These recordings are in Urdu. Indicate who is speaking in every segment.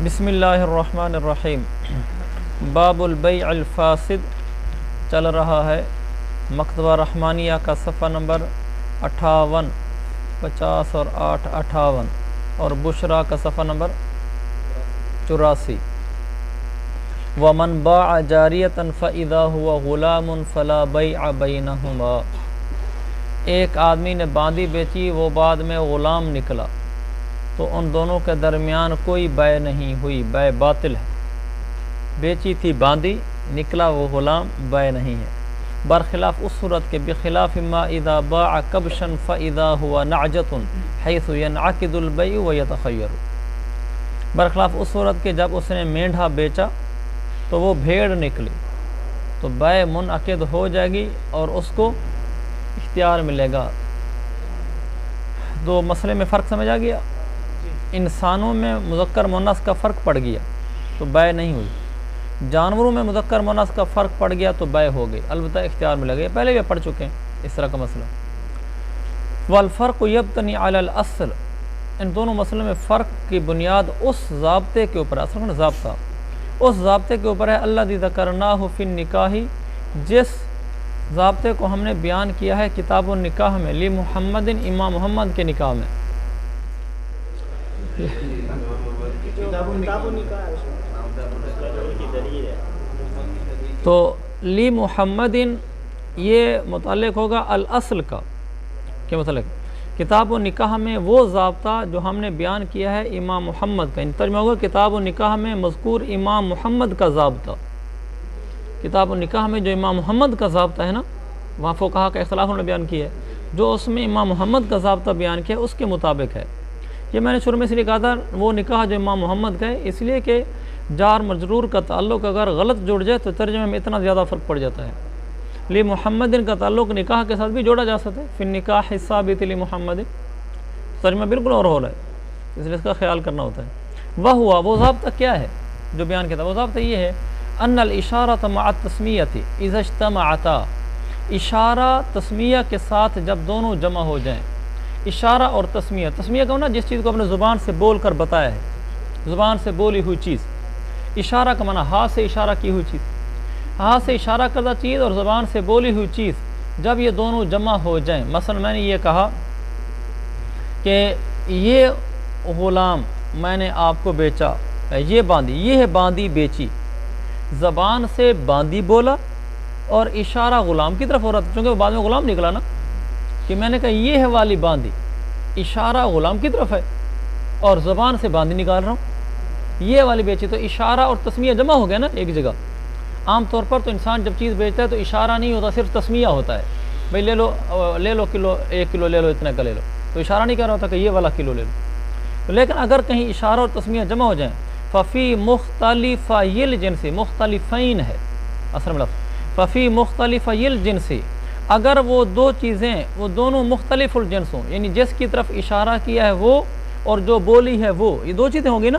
Speaker 1: بسم اللہ الرحمن الرحیم۔ باب البیع الفاسد چل رہا ہے، مکتبہ رحمانیہ کا صفحہ نمبر 58، 50 اور 8 58، اور بشرا کا صفحہ نمبر 84۔ ومن باع جاریۃ فاذا هو غلام فلا بیع بینہما۔ ایک آدمی نے باندی بیچی، وہ بعد میں غلام نکلا تو ان دونوں کے درمیان کوئی بیع نہیں ہوئی، بیع باطل ہے۔ بیچی تھی باندی، نکلا وہ غلام، بیع نہیں ہے، برخلاف اس صورت کے بخلاف ما اذا باع کبشا فاذا هو نعجۃ حيث ينعقد البيع ويتخير۔ برخلاف اس صورت کے جب اس نے مینڈھا بیچا تو وہ بھیڑ نکلی تو بیع منعقد ہو جائے گی اور اس کو اختیار ملے گا۔ دو مسئلے میں فرق سمجھ آ گیا؟ انسانوں میں مذکر مؤنث کا فرق پڑ گیا تو بیع نہیں ہوئی، جانوروں میں مذکر مؤنث کا فرق پڑ گیا تو بیع ہو گئی، البتہ اختیار ملے گا۔ پہلے بھی پڑھ چکے ہیں اس طرح کا مسئلہ۔ والفرق یبتنی علی الاصل، ان دونوں مسئلوں میں فرق کی بنیاد اس ضابطے کے اوپر، اصل ضابطہ اس ضابطے کے اوپر ہے، الذی ذکرناہ فی النکاح، جس ضابطے کو ہم نے بیان کیا ہے کتاب النکاح میں، لی محمد، امام محمد کے نکاح میں۔ تو لی محمد یہ متعلق ہوگا الاصل کا، کیا متعلق؟ کتاب و نکاح میں وہ ضابطہ جو ہم نے بیان کیا ہے امام محمد کا، ترجمہ ہوگا کتاب و نکاح میں مذکور امام محمد کا ضابطہ۔ کتاب و نکاح میں جو امام محمد کا ضابطہ ہے نا، وہاں فقہا کا اختلاف انہوں نے بیان کیا ہے، جو اس میں امام محمد کا ضابطہ بیان کیا ہے اس کے مطابق ہے۔ یہ میں نے شروع میں اس لیے کہا تھا وہ نکاح جو امام محمد کا ہے، اس لیے کہ جار مجرور کا تعلق اگر غلط جڑ جائے تو ترجمے میں اتنا زیادہ فرق پڑ جاتا ہے۔ لی محمد کا تعلق نکاح کے ساتھ بھی جوڑا جا سکتا ہے، فی النکاح الثابت لی محمد، ترجمہ بالکل اور ہو رہا ہے، اس لیے اس کا خیال کرنا ہوتا ہے۔ وہ ضابطہ کیا ہے جو بیان کیا تھا؟ وہ ضابطہ یہ ہے، ان الاشارۃ مع التسمیۃ اذا اجتمعتا، اشارہ تسمیہ کے ساتھ جب دونوں جمع ہو جائیں۔ اشارہ اور تسمیہ، تسمیہ کا ہونا جس چیز کو اپنے زبان سے بول کر بتایا ہے، زبان سے بولی ہوئی چیز۔ اشارہ کا معنی ہاتھ سے اشارہ کی ہوئی چیز، ہاتھ سے اشارہ کردہ چیز اور زبان سے بولی ہوئی چیز جب یہ دونوں جمع ہو جائیں۔ مثلا میں نے یہ کہا کہ یہ غلام میں نے آپ کو بیچا، یہ ہے باندی بیچی، زبان سے باندی بولا اور اشارہ غلام کی طرف ہو رہا تھا، چونکہ وہ بعد میں غلام نکلا نا، کہ میں نے کہا یہ ہے والی باندی، اشارہ غلام کی طرف ہے اور زبان سے باندی نکال رہا ہوں، یہ والی بیچی، تو اشارہ اور تسمیہ جمع ہو گیا نا ایک جگہ۔ عام طور پر تو انسان جب چیز بیچتا ہے تو اشارہ نہیں ہوتا، صرف تسمیہ ہوتا ہے، بھئی لے لو کلو، 1 کلو لے لو، اتنا کا لے لو، تو اشارہ نہیں کہہ رہا ہوتا کہ یہ والا کلو لے لو۔ لیکن اگر کہیں اشارہ اور تسمیہ جمع ہو جائیں، ففی مختلفی الجنس، مختلفین ہے اصل میں لفظ، ففی مختلفی الجنس، اگر وہ دو چیزیں وہ دونوں مختلف الجنس ہوں، یعنی جس کی طرف اشارہ کیا ہے وہ اور جو بولی ہے وہ، یہ دو چیزیں ہوں گی نا،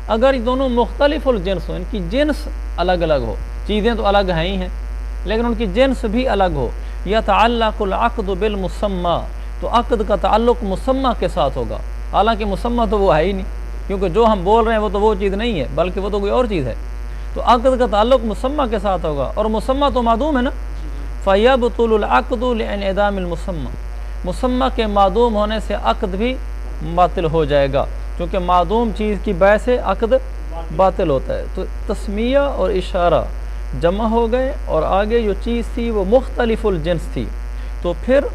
Speaker 1: اگر یہ دونوں مختلف الجنس ہوں، ان کی جنس الگ الگ ہو، چیزیں تو الگ ہیں ہی ہیں لیکن ان کی جنس بھی الگ ہو، یتعلق العقد بالمسمى، تو عقد کا تعلق مسمى کے ساتھ ہوگا، حالانکہ مسمى تو وہ ہے ہی نہیں، کیونکہ جو ہم بول رہے ہیں وہ تو وہ چیز نہیں ہے بلکہ وہ تو کوئی اور چیز ہے، تو عقد کا تعلق مسمى کے ساتھ ہوگا، اور مسمى تو معدوم ہے نا، فَيَبْطُلُ الْعَقْدُ لِانْعِدَامِ الْمُسَمَّى، مسمى کے معدوم ہونے سے عقد بھی باطل ہو جائے گا، کیونکہ معدوم چیز کی بیع سے عقد باطل ہوتا ہے۔ تو تسمیہ اور اشارہ جمع ہو گئے اور آگے جو چیز تھی وہ مختلف الجنس تھی، تو پھر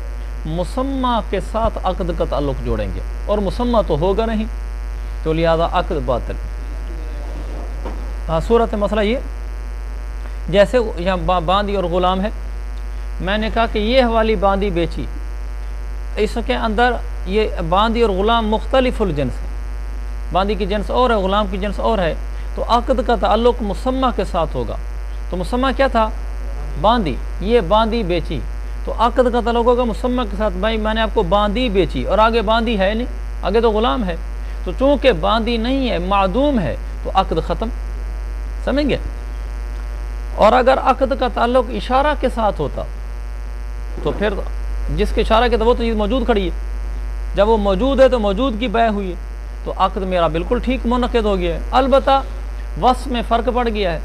Speaker 1: مسمى کے ساتھ عقد کا تعلق جوڑیں گے، اور مسمى تو ہوگا نہیں، تو لہذا عقد باطل۔ صورت مسئلہ یہ، جیسے یہاں باندی اور غلام ہے، میں نے کہا کہ یہ والی باندی بیچی، اس کے اندر یہ باندی اور غلام مختلف الجنس ہے، باندی کی جنس اور ہے، غلام کی جنس اور ہے، تو عقد کا تعلق مسمى کے ساتھ ہوگا۔ تو مسمى کیا تھا؟ باندی، یہ باندی بیچی، تو عقد کا تعلق ہوگا مسمى کے ساتھ، بھائی میں نے آپ کو باندی بیچی، اور آگے باندی ہے نہیں، آگے تو غلام ہے، تو چونکہ باندی نہیں ہے، معدوم ہے، تو عقد ختم، سمجھ گئے؟ اور اگر عقد کا تعلق اشارہ کے ساتھ ہوتا تو پھر جس کے اشارہ کے تو وہ تو چیز موجود کھڑی ہے، جب وہ موجود ہے تو موجود کی بیع ہوئی ہے، تو عقد میرا بالکل ٹھیک منعقد ہو گیا ہے۔ البتہ وصف میں فرق پڑ گیا ہے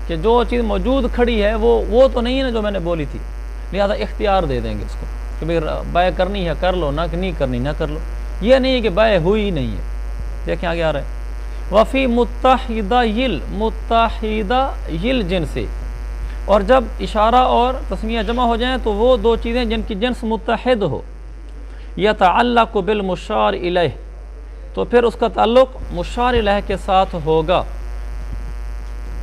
Speaker 1: کہ جو چیز موجود کھڑی ہے وہ تو نہیں ہے نا جو میں نے بولی تھی، لہذا اختیار دے دیں گے اس کو کہ بھئی بیع کرنی ہے کر لو، نہ نہیں کرنی نہ کر لو۔ یہ نہیں ہے کہ بیع ہوئی ہی نہیں ہے۔ دیکھیں آگے آ رہا ہے وفی متحدہ یل جنس، اور جب اشارہ اور تسمیہ جمع ہو جائیں تو وہ دو چیزیں جن کی جنس متحد ہو، یتعلق بالمشار الیہ، تو پھر اس کا تعلق مشار الیہ کے ساتھ ہوگا،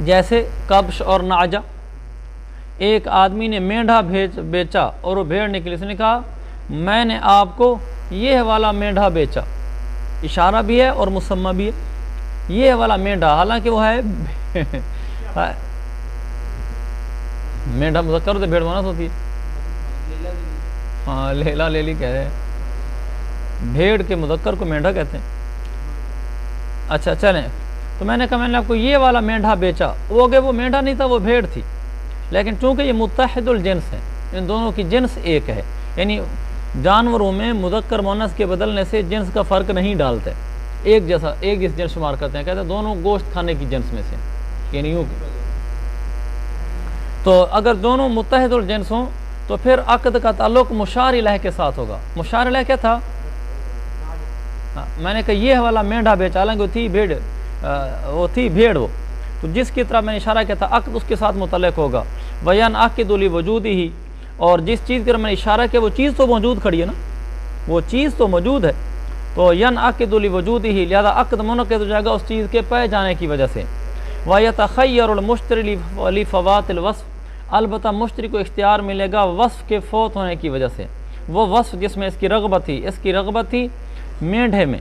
Speaker 1: جیسے کبش اور نعجہ۔ ایک آدمی نے مینڈھا بیچا اور وہ بھیڑ نکلی، اس نے کہا میں نے آپ کو یہ والا مینڈھا بیچا، اشارہ بھی ہے اور مسمہ بھی ہے، یہ والا مینڈھا، حالانکہ وہ ہے مینڈھا مذکر ہوتا ہے، بھیڑ مؤنث ہوتی ہے۔ ہاں لیلا لیلی کہہ رہے ہیں، بھیڑ کے مذکر کو مینڈھا کہتے ہیں۔ اچھا چلیں، تو میں نے کہا میں نے آپ کو یہ والا مینڈھا بیچا، وہ کہ وہ مینڈھا نہیں تھا، وہ بھیڑ تھی، لیکن چونکہ یہ متحد الجنس ہیں، ان دونوں کی جنس ایک ہے، یعنی جانوروں میں مذکر مؤنث کے بدلنے سے جنس کا فرق نہیں ڈالتے، ایک جیسا ایک جس جنس شمار کرتے ہیں، کہتے ہیں دونوں گوشت کھانے کی جنس میں سے، یعنی یوں کہ تو اگر دونوں متحد الجنس ہوں تو پھر عقد کا تعلق مشار الیہ کے ساتھ ہوگا۔ مشار الیہ کیا تھا؟ میں نے کہا یہ والا مینڈھا بیچا، حالانکہ وہ تھی بھیڑ، وہ تو جس کی طرح میں نے اشارہ کیا تھا عقد اس کے ساتھ متعلق ہوگا۔ وَيَنْعَقِدُ لِوُجُودِهِ، اور جس چیز کی طرح میں نے اشارہ کیا وہ چیز تو موجود کھڑی ہے نا، وہ چیز تو موجود ہے، تو يَنْعَقِدُ لِوُجُودِهِ، لہذا عقد منعقد ہو جائے گا اس چیز کے پائے جانے کی وجہ سے۔ وَيَتَخَيَّرُ الْمُشْتَرِي لِفَوَاتِ الْوَصْفِ، البتہ مشتری کو اختیار ملے گا وصف کے فوت ہونے کی وجہ سے، وہ وصف جس میں اس کی رغبت تھی مینڈھے میں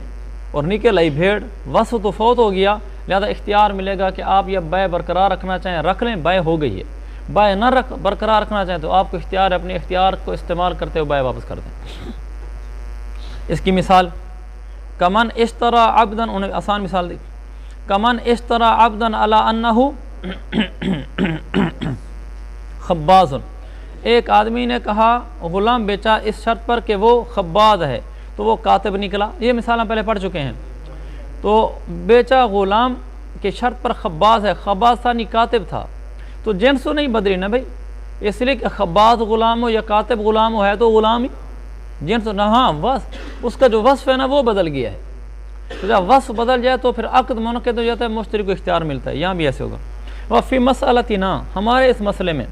Speaker 1: اور نکل آئی بھیڑ، وصف تو فوت ہو گیا، لہذا اختیار ملے گا کہ آپ یہ بیع برقرار رکھنا چاہیں رکھ لیں، بیع ہو گئی ہے، بیع نہ برقرار رکھنا چاہیں تو آپ کو اختیار ہے، اپنے اختیار کو استعمال کرتے ہوئے بیع واپس کر دیں۔ اس کی مثال کمن اشترى عبدا، انہیں آسان مثال دی، کمن اشترى عبدا علی انہ خباز، ایک آدمی نے کہا غلام بیچا اس شرط پر کہ وہ خباز ہے، تو وہ کاتب نکلا، یہ مثال ہم پہلے پڑھ چکے ہیں۔ تو بیچا غلام کے شرط پر خباز ہے، خباز تھا نہیں کاتب تھا، تو جنس تو نہیں بدلی نا بھائی، اس لیے کہ خباز غلام ہو یا کاتب غلام ہو ہے تو غلام ہی، جنس نہ، ہاں اس کا جو وصف ہے نا وہ بدل گیا ہے، تو جب وصف بدل جائے تو پھر عقد منعقد ہو جاتا ہے، مشتری کو اختیار ملتا ہے، یہاں بھی ایسے ہوگا۔ وفی مسئلتنا، ہمارے اس مسئلے میں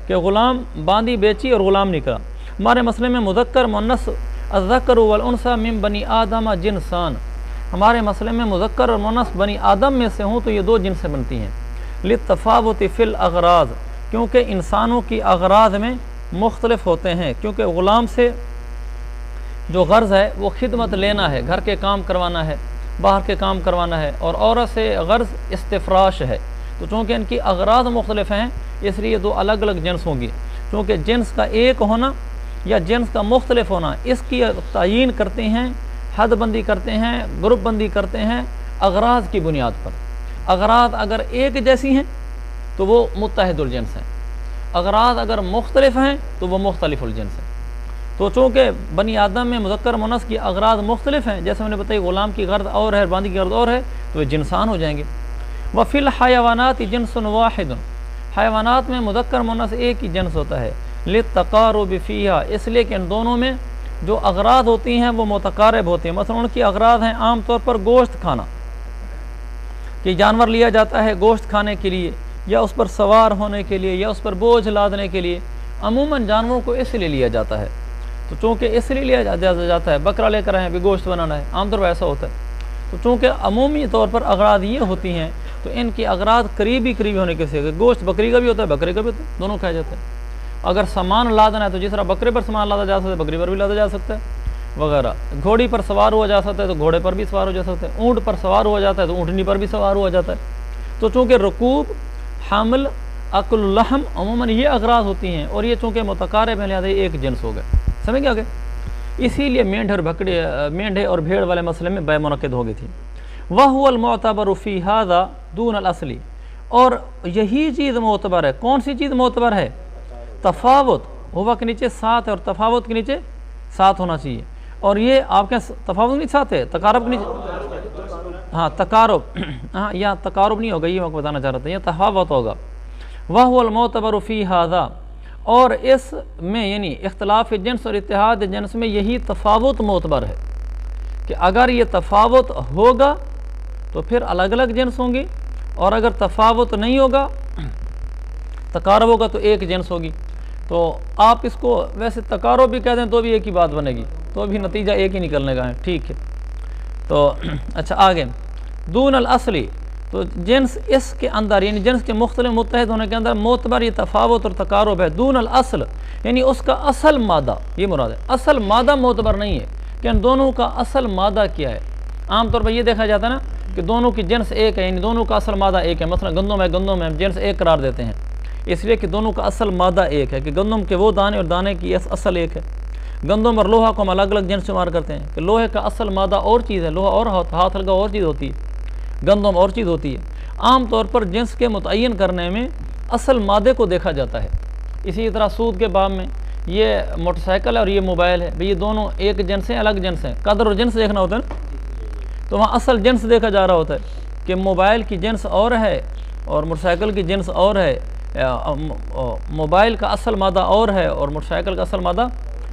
Speaker 1: کہ غلام باندی بیچی اور غلام نکلا، ہمارے مسئلے میں مذکر مؤنث الذکر والانثی من بنی آدم جنسان، ہمارے مسئلے میں مذکر اور مؤنث بنی آدم میں سے ہوں تو یہ دو جنسیں بنتی ہیں، للتفاوت فی الاغراض، کیونکہ انسانوں کی اغراض میں مختلف ہوتے ہیں، کیونکہ غلام سے جو غرض ہے وہ خدمت لینا ہے، گھر کے کام کروانا ہے، باہر کے کام کروانا ہے، اور عورت سے غرض استفراش ہے، تو چونکہ ان کی اغراض مختلف ہیں اس لیے دو الگ الگ جنس ہوں گی، چونکہ جنس کا ایک ہونا یا جنس کا مختلف ہونا اس کی تعیین کرتے ہیں، حد بندی کرتے ہیں، گروپ بندی کرتے ہیں اغراض کی بنیاد پر۔ اغراض اگر ایک جیسی ہیں تو وہ متحد الجنس ہیں، اغراض اگر مختلف ہیں تو وہ مختلف الجنس ہیں۔ تو چونکہ بنی آدم میں مذکر مؤنث کی اغراض مختلف ہیں، جیسے میں نے بتائی غلام کی غرض اور ہے، باندی کی غرض اور ہے، تو وہ جنسان ہو جائیں گے۔ وفی الحیوانات جنس واحد، حیوانات میں مذکر مؤنث ایک ہی جنس ہوتا ہے، للتقارب فیہا، اس لیے کہ ان دونوں میں جو اغراض ہوتی ہیں وہ متقارب ہوتی ہیں، مثلا ان کی اغراض ہیں عام طور پر گوشت کھانا، کہ جانور لیا جاتا ہے گوشت کھانے کے لیے یا اس پر سوار ہونے کے لیے یا اس پر بوجھ لادنے کے لیے، عموماً جانوروں کو اس لیے لیا جاتا ہے، تو چونکہ اس لیے لیا جاتا ہے، بکرا لے کر آئے بھی گوشت بنانا ہے، عام طور پر ایسا ہوتا ہے، تو چونکہ عمومی طور پر اغراض یہ ہوتی ہیں تو ان کی اغراض قریبی ہونے کے سے، گوشت بکری کا بھی ہوتا ہے بکرے کا بھی ہوتا ہے، دونوں کھایا جاتا ہے۔ اگر سامان لادنا ہے تو جس طرح بکرے پر سامان لادا جا سکتا ہے بکری پر بھی لادا جا سکتا ہے وغیرہ، گھوڑی پر سوار ہوا جا سکتا ہے تو گھوڑے پر بھی سوار ہو جا سکتا ہے، اونٹ پر سوار ہوا جاتا ہے تو اونٹنی پر بھی سوار ہوا جاتا ہے۔ تو چونکہ رکوب، حمل، اکل اللحم عموماً یہ اغراض ہوتی ہیں، اور یہ چونکہ متقارب ہیں لہٰذا ایک جنس ہو گئے، سمجھ گیا؟ اسی لیے مینڈھے اور بھیڑ والے مسئلے میں بیع منعقد ہو گئی تھی۔ وَهُوَ الْمُعْتَبَرُ فِي هَذَا دُونَ الْأَصْلِ، اور یہی چیز معتبر ہے، کون سی چیز معتبر ہے؟ تفاوت، ہوا کے نیچے ساتھ ہے اور تفاوت کے نیچے ساتھ ہونا چاہیے، اور یہ آپ کے تفاوت کے نیچے ساتھ ہے، تقارب کے نیچے ہاں تقارب، ہاں یہاں تقارب نہیں ہوگا، یہ میں آپ کو بتانا چاہ رہا تھا، یہ تفاوت ہوگا. وَهُوَ الْمُعْتَبَرُ فِي هَذَا، اور اس میں یعنی اختلاف جنس اور اتحاد جنس میں یہی تفاوت معتبر ہے کہ اگر یہ تفاوت ہوگا تو پھر الگ الگ جنس ہوں گی، اور اگر تفاوت نہیں ہوگا تقارب ہوگا تو ایک جنس ہوگی. تو آپ اس کو ویسے تقارب بھی کہہ دیں تو بھی ایک ہی بات بنے گی، تو بھی نتیجہ ایک ہی نکلنے کا ہے. ٹھیک ہے. تو اچھا آگے دون الاصلی، تو جنس اس کے اندر یعنی جنس کے مختلف متحد ہونے کے اندر معتبر یہ تفاوت اور تقارب ہے. دون الاصل یعنی اس کا اصل مادہ، یہ مراد ہے، اصل مادہ معتبر نہیں ہے کہ ان دونوں کا اصل مادہ کیا ہے. عام طور پر یہ دیکھا جاتا ہے نا کہ دونوں کی جنس ایک ہے، یعنی دونوں کا اصل مادہ ایک ہے. مثلا گندم ہے جنس ایک قرار دیتے ہیں اس لیے کہ دونوں کا اصل مادہ ایک ہے، کہ گندم کے وہ دانے اور دانے کی اصل ایک ہے. گندم اور لوہا کو ہم الگ الگ جنس شمار کرتے ہیں کہ لوہے کا اصل مادہ اور چیز ہے، لوہا اور ہاتھ ہلکا اور چیز ہوتی ہے، گندم اور چیز ہوتی ہے. عام طور پر جنس کے متعین کرنے میں اصل مادے کو دیکھا جاتا ہے. اسی طرح سود کے باب میں یہ موٹر سائیکل اور یہ موبائل ہے، یہ دونوں ایک جنس ہیں الگ جنس ہیں، قدر اور جنس دیکھنا ہوتا ہے نا، تو وہاں اصل جنس دیکھا جا رہا ہوتا ہے کہ موبائل کی جنس اور ہے اور موٹر سائیکل کی جنس اور ہے. موبائل کا اصل مادہ اور ہے اور موٹر سائیکل کا اصل مادہ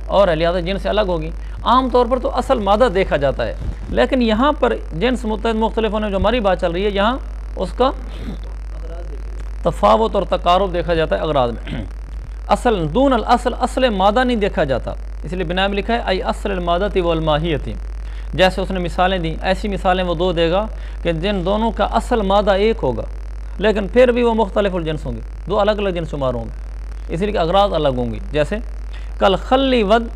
Speaker 1: اور ہے، لہذا جنس الگ ہوگی. عام طور پر تو اصل مادہ دیکھا جاتا ہے، لیکن یہاں پر جنس متحد مختلف ہونے جو ہماری بات چل رہی ہے یہاں اس کا تفاوت اور تقارب دیکھا جاتا ہے اغراض میں. اصل دون الاصل، اصل مادہ نہیں دیکھا جاتا، اس لیے بنا میں لکھا ہے ای اصل المادۃ والماہیۃ. جیسے اس نے مثالیں دیں ایسی مثالیں وہ دو دے گا کہ جن دونوں کا اصل مادہ ایک ہوگا لیکن پھر بھی وہ مختلف الجنس ہوں گے، دو الگ الگ جنس شمار ہوں گے، اس لیے کہ اغراض الگ ہوں گی. جیسے کل خلی ود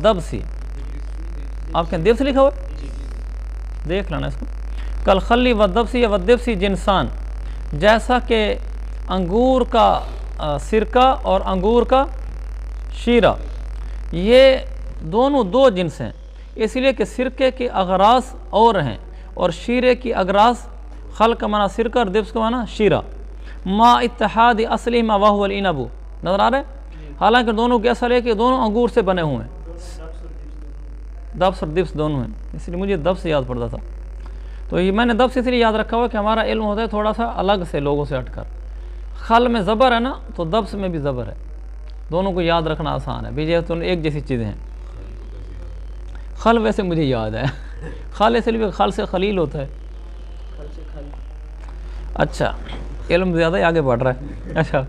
Speaker 1: دبسی، آپ کے دبس لکھا ہوا دیکھ لینا اس کو. کل خلی ود دبسی یا ود دبسی جنسان، جیسا کہ انگور کا سرکہ اور انگور کا شیرہ، یہ دونوں دو جنس ہیں اس لیے کہ سرکے کی اغراض اور ہیں اور شیرے کی اغراض، خل کا معنی سرکہ اور دبس کا معنی شیرہ. ما اتحاد اصلی ما وهو العنب، نظر آ رہا ہے؟ حالانکہ دونوں کے اصل ہے کہ دونوں انگور سے بنے ہوئے ہیں، دبس اور دبس دونوں ہیں، اس لیے مجھے دبس یاد پڑتا تھا. تو یہ میں نے دبس اس لیے یاد رکھا ہوا کہ ہمارا علم ہوتا ہے تھوڑا سا الگ سے لوگوں سے ہٹ کر. خل میں زبر ہے نا تو دبس میں بھی زبر ہے، دونوں کو یاد رکھنا آسان ہے، بھئی تو ایک جیسی چیزیں ہیں. خل ویسے مجھے یاد ہے، خل اس لیے خل سے خلیل ہوتا ہے. اچھا علم زیادہ ہی آگے بڑھ رہا ہے. اچھا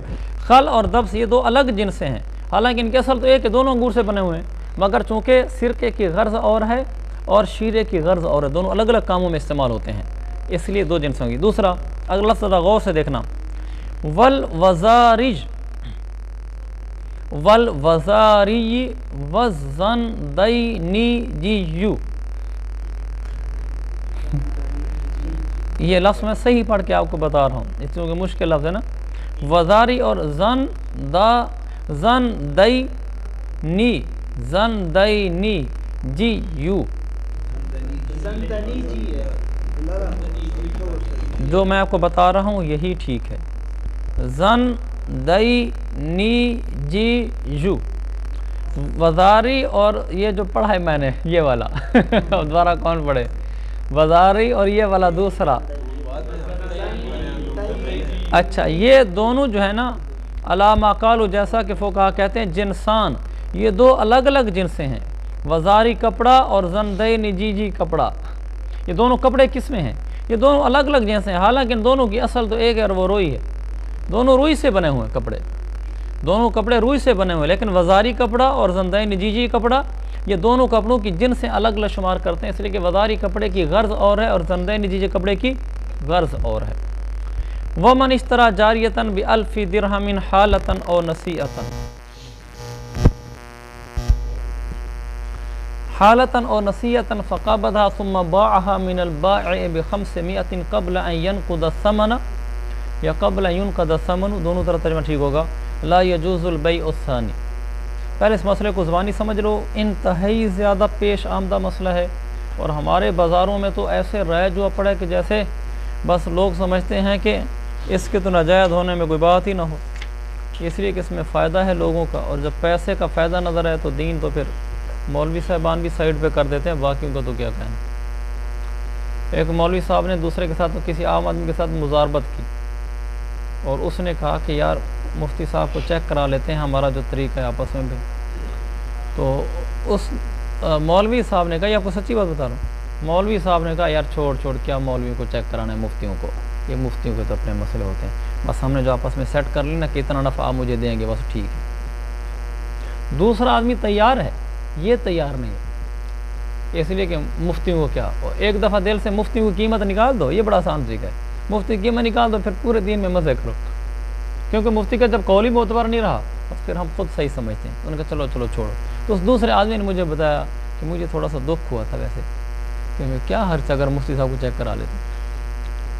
Speaker 1: خل اور دبس یہ دو الگ جنس سے ہیں، حالانکہ ان کے اصل تو ایک ہے، دونوں انگور سے بنے ہوئے ہیں، مگر چونکہ سرکے کی غرض اور ہے اور شیرے کی غرض اور ہے، دونوں الگ الگ کاموں میں استعمال ہوتے ہیں، اس لیے دو جنس ہوں گی. دوسرا اگلا لفظ غور سے دیکھنا، والوزارج والوزاری والزندینیجیو، یہ لفظ میں صحیح پڑھ کے آپ کو بتا رہا ہوں اس کیونکہ مشکل لفظ ہے نا. وزاری اور زندینی جی یو، جو میں آپ کو بتا رہا ہوں یہی ٹھیک ہے. زندینی جی یو، وزاری اور یہ جو پڑھا ہے میں نے یہ والا دوبارہ کون پڑھے، وزاری اور یہ والا دوسرا. اچھا یہ دونوں جو ہے نا علامہ قالو، جیسا کہ فقہا کہتے ہیں جنسان، یہ دو الگ الگ جنسیں ہیں. وزاری کپڑا اور زندین جی کپڑا، یہ دونوں کپڑے کس میں ہیں، یہ دونوں الگ الگ جنس ہیں، حالانکہ ان دونوں کی اصل تو ایک ہے اور وہ روئی ہے، دونوں روئی سے بنے ہوئے کپڑے، دونوں کپڑے روئی سے بنے ہوئے. لیکن وزاری کپڑا اور زندین جی کپڑا یہ دونوں کپڑوں کی جنسیں الگ الگ شمار کرتے ہیں، اس لیے کہ وزاری کپڑے کی غرض اور ہے اور زندین جی کپڑے کی غرض اور ہے. ومن اشترى جاریۃ بألف درہم حالۃ او نصیۃ، حالۃ او نصیۃ فقبضها ثم باعها من البائع ب500 قبل ان ينقض الثمن یا قبل ان ينقض الثمن، دونوں طرح ترجمہ ٹھیک ہوگا. لا يجوز البيع الثاني. پہلے اس مسئلے کو زبانی سمجھ لو، انتہائی زیادہ پیش آمدہ مسئلہ ہے اور ہمارے بازاروں میں تو ایسے رائج ہوا پڑا ہے کہ جیسے بس لوگ سمجھتے ہیں کہ اس کے تو ناجائز ہونے میں کوئی بات ہی نہ ہو، اس لیے کہ اس میں فائدہ ہے لوگوں کا، اور جب پیسے کا فائدہ نظر آئے تو دین تو پھر مولوی صاحبان بھی سائڈ پہ کر دیتے ہیں، باقیوں کا تو کیا کہیں. ایک مولوی صاحب نے دوسرے کے ساتھ کسی عام آدمی کے ساتھ مزاربت کی اور اس نے کہا کہ یار مفتی صاحب کو چیک کرا لیتے ہیں ہمارا جو طریقہ ہے آپس میں بھی. تو اس مولوی صاحب نے کہا، یہ آپ کو سچی بات بتا رہا ہوں، مولوی صاحب نے کہا یار چھوڑ کیا مولویوں کو چیک کرانا ہے مفتیوں کو، یہ مفتیوں کے تو اپنے مسئلے ہوتے ہیں، بس ہم نے جو آپس میں سیٹ کر لی نا کہ اتنا نفع آپ مجھے دیں گے بس ٹھیک ہے. دوسرا آدمی تیار ہے، یہ تیار نہیں ہے، اس لیے کہ مفتیوں کو کیا، ایک دفعہ دل سے مفتیوں کی قیمت نکال دو، یہ بڑا آسان طریقہ ہے. مفتی کی قیمت نکال دو، پھر پورے دین میں مزے کرو، کیونکہ مفتی کا جب قول ہی معتبر نہیں رہا بس پھر ہم خود صحیح سمجھتے ہیں. ان کا چلو چھوڑو. تو اس دوسرے آدمی نے مجھے بتایا کہ مجھے تھوڑا سا دکھ ہوا تھا ویسے کہ میں کیا حرج اگر مفتی صاحب کو چیک کرا لیتے.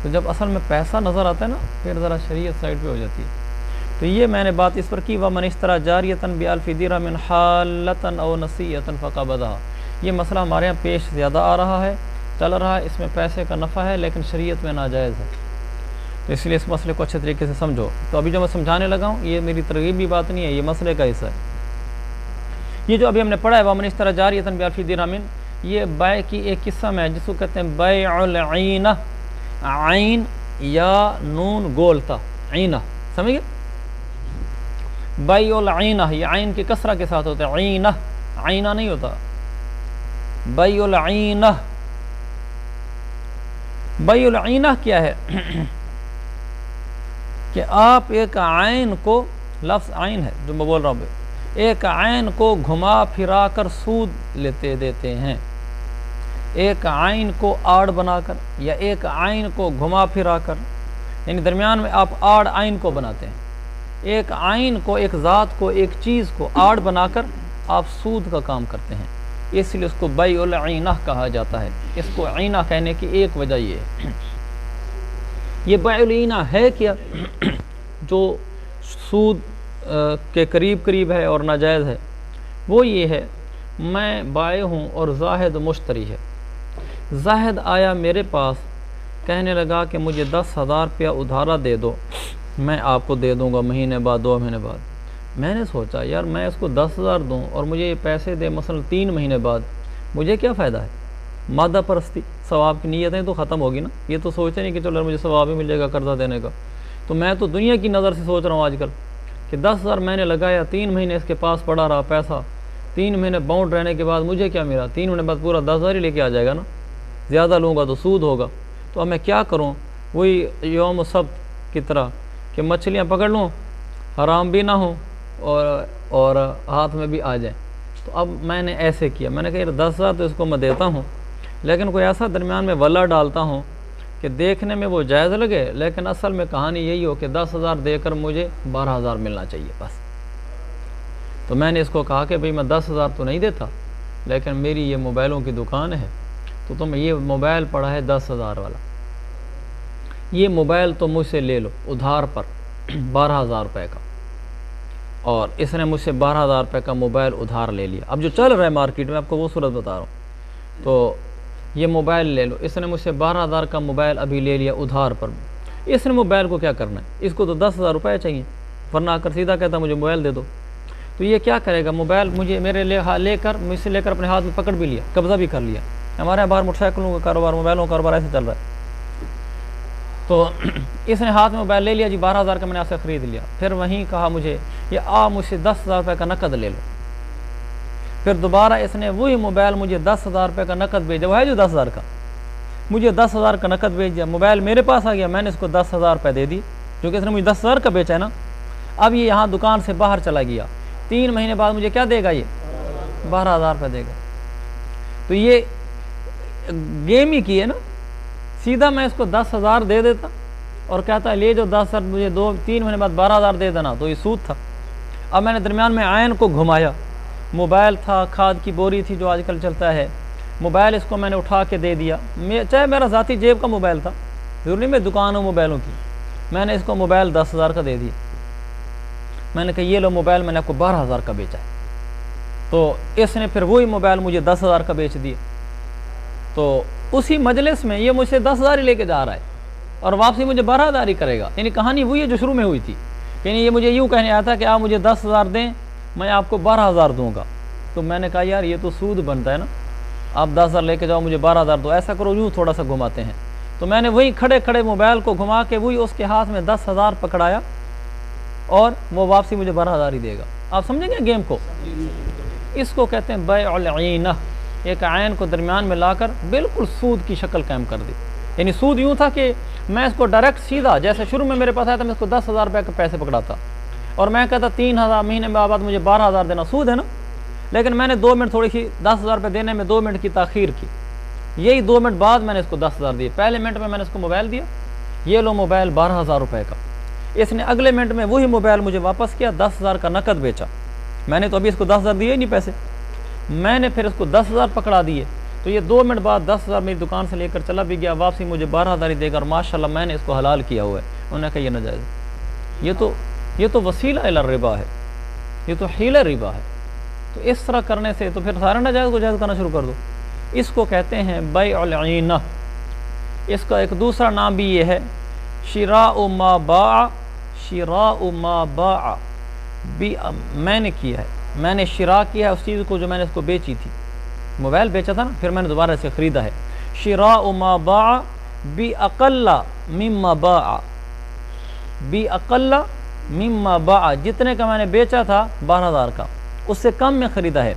Speaker 1: تو جب اصل میں پیسہ نظر آتا ہے نا پھر ذرا شریعت سائڈ پہ ہو جاتی ہے. تو یہ میں نے بات اس پر کی، وَمَنِ اشْتَرَىٰ جَارِيَةً بِأَلْفِ دِرْهَمٍ حَالَّةً أَوْ نَسِيَّةً فَقَبَضَهَا. یہ مسئلہ ہمارے یہاں پیش زیادہ آ رہا ہے، چل رہا ہے، اس میں پیسے کا نفع ہے لیکن شریعت میں ناجائز ہے. تو اس لیے اس مسئلے کو اچھے طریقے سے سمجھو. تو ابھی جو میں سمجھانے لگا ہوں یہ میری ترغیبی بات نہیں ہے، یہ مسئلے کا حصہ ہے. یہ جو ابھی ہم نے پڑھا ہے وَمَنِ اشْتَرَىٰ جَارِيَةً بِأَلْفِ دِرْهَمٍ، یہ بیع کی ایک قسم ہے جس کو کہتے ہیں بیع العینہ، عین یا نون گولتا عینہ، سمجھ گئے؟ بیع العینہ یہ عین کی کسرہ کے ساتھ ہوتا ہے، عینہ عینہ نہیں ہوتا. بیع العینہ، بیع العینہ کیا ہے کہ آپ ایک عین کو، لفظ عین ہے جو میں بول رہا ہوں، ایک عین کو گھما پھرا کر سود دیتے ہیں. ایک عین کو آڑ بنا کر یا ایک عین کو گھما پھرا کر، یعنی درمیان میں آپ آڑ عین کو بناتے ہیں. ایک عین کو، ایک ذات کو، ایک چیز کو آڑ بنا کر آپ سود کا کام کرتے ہیں، اس لیے اس کو بیع العینہ کہا جاتا ہے. اس کو عینہ کہنے کی ایک وجہ یہ ہے. یہ بیع العینہ ہے کیا جو سود کے قریب ہے اور ناجائز ہے؟ وہ یہ ہے، میں بائع ہوں اور زاہد مشتری ہے. زاہد آیا میرے پاس، کہنے لگا کہ مجھے 10,000 روپیہ ادھارا دے دو، میں آپ کو دے دوں گا مہینے بعد 2 مہینے بعد. میں نے سوچا یار میں اس کو 10,000 دوں اور مجھے یہ پیسے دے مثلا 3 مہینے بعد، مجھے کیا فائدہ ہے؟ مادہ پرستی، ثواب کی نیتیں تو ختم ہوگی نا. یہ تو سوچتے نہیں کہ چلو مجھے ثواب ہی مل جائے گا قرضہ دینے کا. تو میں تو دنیا کی نظر سے سوچ رہا ہوں آج کل کہ 10,000 میں نے لگایا، 3 مہینے اس کے پاس پڑا رہا پیسہ، 3 مہینے باؤنڈ رہنے کے بعد مجھے کیا ملا؟ 3 مہینے بعد پورا 10,000 ہی لے کے آ جائے گا نا، زیادہ لوں گا تو سود ہوگا. تو اب میں کیا کروں؟ وہی یوم سبت کی طرح کہ مچھلیاں پکڑ لوں، حرام بھی نہ ہوں اور ہاتھ میں بھی آ جائیں. تو اب میں نے ایسے کیا، میں نے کہا 10,000 تو اس کو میں دیتا ہوں لیکن کوئی ایسا درمیان میں ولا ڈالتا ہوں کہ دیکھنے میں وہ جائز لگے لیکن اصل میں کہانی یہی ہو کہ 10,000 دے کر مجھے 12,000 ملنا چاہیے بس. تو میں نے اس کو کہا کہ بھئی میں 10,000 تو نہیں دیتا لیکن میری یہ موبائلوں کی دکان ہے، تو تم یہ موبائل پڑا ہے 10,000 والا، یہ موبائل تو مجھ سے لے لو ادھار پر 12,000 روپے کا. اور اس نے مجھ سے 12,000 روپے کا موبائل ادھار لے لیا. اب جو چل رہا ہے مارکیٹ میں، آپ کو وہ صورت بتا رہا ہوں. تو یہ موبائل لے لو، اس نے مجھ سے 12,000 کا موبائل ابھی لے لیا ادھار پر. اس نے موبائل کو کیا کرنا ہے؟ اس کو تو 10,000 روپے چاہیے، ورنہ آ کر سیدھا کہتا مجھے موبائل دے دو. تو یہ کیا کرے گا؟ موبائل مجھے مجھ سے لے کر اپنے ہاتھ میں پکڑ بھی لیا، قبضہ بھی کر لیا. ہمارے یہاں باہر موٹر سائیکلوں کا کاروبار، موبائلوں کا کاروبار ایسے چل رہا ہے. تو اس نے ہاتھ میں موبائل لے لیا جی، 12,000 کا میں نے آپ سے خرید لیا. پھر وہیں کہا مجھے یہ مجھ سے 10,000 روپے کا نقد لے لو. پھر دوبارہ اس نے وہی موبائل مجھے 10,000 روپے کا نقد بھیجا، وہ ہے جو 10,000 کا، مجھے 10,000 کا نقد بھیج دیا. موبائل میرے پاس آ گیا، میں نے اس کو 10,000 روپے دے دی کیونکہ اس نے مجھے 10,000 کا بیچا ہے نا. اب یہ یہاں دکان سے باہر چلا گیا، 3 مہینے بعد مجھے کیا دے گا؟ یہ 12,000 روپے دے گا. تو یہ گیم ہی کی ہے نا. سیدھا میں اس کو 10,000 دے دیتا اور کہتا ہے لے جو 10,000 مجھے 2-3 مہینے بعد 12,000 دے دینا، تو یہ سود تھا. اب میں نے درمیان میں عین کو گھمایا، موبائل تھا، کھاد کی بوری تھی جو آج کل چلتا ہے، موبائل اس کو میں نے اٹھا کے دے دیا. چاہے میرا ذاتی جیب کا موبائل تھا، ضروری میں دکان ہوں موبائلوں کی، میں نے اس کو موبائل 10,000 کا دے دیا. میں نے کہا یہ لو موبائل میں نے آپ کو 12,000 کا بیچا ہے. تو اس نے پھر وہی موبائل مجھے 10,000 کا بیچ دیا. تو اسی مجلس میں یہ مجھ سے 10,000 ہی لے کے جا رہا ہے اور واپسی مجھے 12,000 ہی کرے گا. یعنی کہانی وہی ہے جو شروع میں ہوئی تھی. یعنی یہ مجھے یوں کہنے آیا تھا کہ آپ مجھے 10,000 دیں، میں آپ کو 12,000 دوں گا. تو میں نے کہا یار یہ تو سود بنتا ہے نا. آپ 10,000 لے کے جاؤ مجھے 12,000 دو، ایسا کرو، یوں تھوڑا سا گھماتے ہیں۔ تو میں نے وہی کھڑے کھڑے موبائل کو گھما کے وہی اس کے ہاتھ میں 10,000 پکڑایا اور وہ واپسی مجھے 12,000 ہی دے گا۔ آپ سمجھیں گے گیم کو؟ اس کو کہتے ہیں بیع العینہ، ایک عین کو درمیان میں لا کر بالکل سود کی شکل قائم کر دی۔ یعنی سود یوں تھا کہ میں اس کو ڈائریکٹ سیدھا، جیسے شروع میں میرے پاس آیا تھا میں اس کو 10,000 روپے کے پیسے پکڑاتا اور میں کہتا 3,000 مہینے بعد مجھے 12,000 دینا، سود ہے نا۔ لیکن میں نے 2 منٹ تھوڑی سی 10,000 روپے دینے میں 2 منٹ کی تاخیر کی، یہی 2 منٹ بعد میں نے اس کو 10,000 دیے۔ پہلے منٹ میں نے اس کو موبائل دیا، یہ لو موبائل 12,000 روپے کا۔ اس نے اگلے منٹ میں وہی موبائل مجھے واپس کیا، 10,000 کا نقد بیچا۔ میں نے تو ابھی اس کو 10,000 دیے ہی نہیں پیسے، میں نے پھر اس کو 10,000 پکڑا دیے، تو یہ 2 منٹ بعد 10,000 میری دکان سے لے کر چلا بھی گیا، واپسی مجھے 12,000 ہی دے گا، اور ماشاءاللہ میں نے اس کو حلال کیا ہوا ہے۔ انہوں نے کہا یہ ناجائز ہے، یہ تو وسیلہ الی الربا ہے، یہ تو حیلہ ربا ہے۔ تو اس طرح کرنے سے تو پھر سارے ناجائز کو جائز کرنا شروع کر دو۔ اس کو کہتے ہیں بیع العینہ۔ اس کا ایک دوسرا نام بھی یہ ہے شراء ما باع، شراء ما باع، میں نے کیا ہے، میں نے شراء کیا ہے اس چیز کو جو میں نے اس کو بیچی تھی، موبائل بیچا تھا نا، پھر میں نے دوبارہ سے خریدا ہے۔ شراء ما باع باقل مما باع، باقل مما باع، جتنے کا میں نے بیچا تھا 12,000 کا، اس سے کم میں خریدا ہے،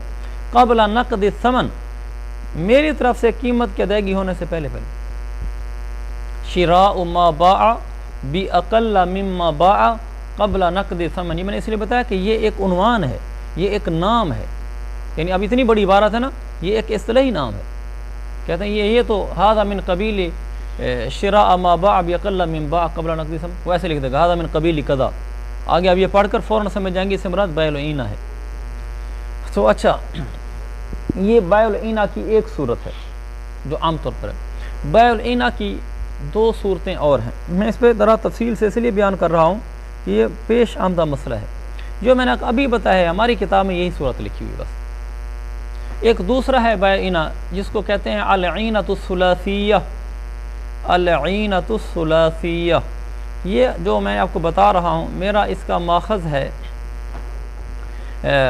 Speaker 1: قبل نقد الثمن، میری طرف سے قیمت کی ادائیگی ہونے سے پہلے۔ شراء ما باع باقل مما باع قبل نقد الثمن، یہ میں نے اس لیے بتایا کہ یہ ایک عنوان ہے، یہ ایک نام ہے، یعنی اب اتنی بڑی عبارت ہے نا، یہ ایک اصطلاحی نام ہے۔ کہتے ہیں یہ تو ھذا من قبیل شراء ما باع باقل مما باع قبل نقد الثمن، ویسے لکھ دے گا ھذا من قبیل کذا، آگے اب یہ پڑھ کر فوراً سمجھ جائیں گے اس سے مراد بیع العینہ ہے۔ تو اچھا، یہ بیع العینہ کی ایک صورت ہے جو عام طور پر ہے۔ بیع العینہ کی 2 صورتیں اور ہیں، میں اس پہ ذرا تفصیل سے اس لیے بیان کر رہا ہوں کہ یہ پیش آمدہ مسئلہ ہے، جو میں نے ابھی بتایا ہے ہماری کتاب میں یہی صورت لکھی ہوئی بس۔ ایک دوسرا ہے بیع العینہ جس کو کہتے ہیں العینۃ الثلاثیہ، العینۃ الثلاثیہ۔ یہ جو میں آپ کو بتا رہا ہوں میرا اس کا ماخذ ہے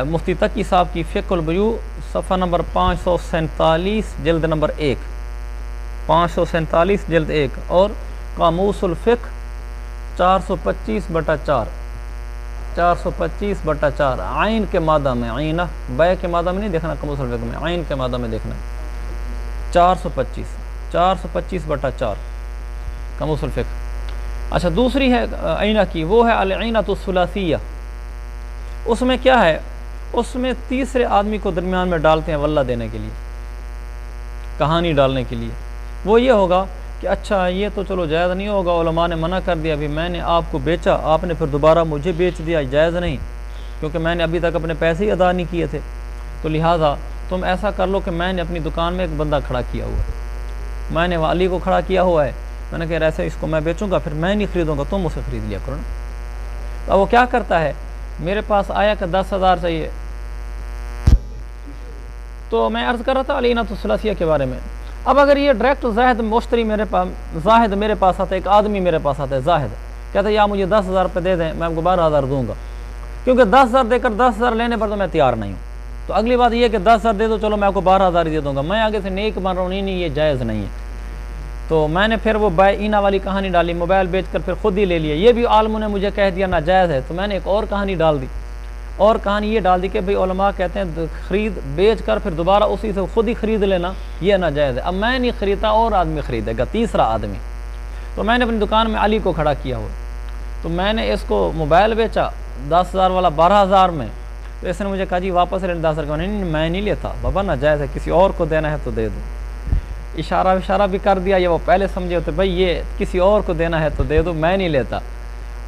Speaker 1: مفتی تقی صاحب کی فقہ البیوع، صفحہ نمبر 547 جلد نمبر 1، 547 جلد 1، اور قاموس الفقہ 425/4، 425/4، عین کے مادہ میں، عینہ بیع کے مادہ میں نہیں دیکھنا، قاموس الفقہ میں عین کے مادہ میں دیکھنا، 425، 425/4 قاموس الفقہ۔ اچھا، دوسری ہے عینہ کی، وہ ہے العینۃ الثلاثیہ۔ اس میں کیا ہے، اس میں تیسرے آدمی کو درمیان میں ڈالتے ہیں واللہ دینے کے لیے، کہانی ڈالنے کے لیے۔ وہ یہ ہوگا کہ اچھا یہ تو چلو جائز نہیں ہوگا، علماء نے منع کر دیا، ابھی میں نے آپ کو بیچا، آپ نے پھر دوبارہ مجھے بیچ دیا، جائز نہیں، کیونکہ میں نے ابھی تک اپنے پیسے ہی ادا نہیں کیے تھے، تو لہٰذا تم ایسا کر لو کہ میں نے اپنی دکان میں ایک بندہ کھڑا کیا ہوا ہے، میں نے علی کو کھڑا کیا ہوا ہے، میں نے کہا ایسے اس کو میں بیچوں گا، پھر میں نہیں خریدوں گا، تم اسے خرید لیا کرو نا۔ تو وہ کیا کرتا ہے، میرے پاس آیا کہ 10,000 چاہیے، تو میں عرض کر رہا تھا العینۃ الثلاثیہ کے بارے میں۔ اب اگر یہ ڈائریکٹ زاہد مشتری میرے پاس، زاہد میرے پاس آتا ہے، ایک آدمی میرے پاس آتا ہے زاہد، کہتا ہے یا مجھے 10,000 روپے دے دیں، میں آپ کو 12,000 دوں گا، کیونکہ 10,000 دے کر 10,000 لینے پر تو میں تیار نہیں ہوں۔ تو اگلی بات یہ کہ 10,000 دے دو، چلو میں آپ کو 12,000 ہی دے دوں گا، میں آگے سے نیک بن رہا ہوں، نہیں یہ جائز نہیں ہے۔ تو میں نے پھر وہ بیع العینہ والی کہانی ڈالی، موبائل بیچ کر پھر خود ہی لے لیا، یہ بھی عالموں نے مجھے کہہ دیا ناجائز ہے، تو میں نے ایک اور کہانی ڈال دی، اور کہانی یہ ڈال دی کہ بھئی علماء کہتے ہیں خرید بیچ کر پھر دوبارہ اسی سے خود ہی خرید لینا یہ ناجائز ہے۔ اب میں نہیں خریدتا، اور آدمی خریدے گا، تیسرا آدمی۔ تو میں نے اپنی دکان میں علی کو کھڑا کیا ہوا، تو میں نے اس کو موبائل بیچا 10,000 والا 12,000 میں، تو اس نے مجھے کہا جی واپس لیں 10,000 کا، نہیں میں نہیں لیتا بابا، ناجائز ہے، کسی اور کو دینا ہے تو دے دو۔ اشارہ بھی کر دیا، یہ وہ پہلے سمجھے ہوتے بھائی یہ کسی اور کو دینا ہے تو دے دو، میں نہیں لیتا۔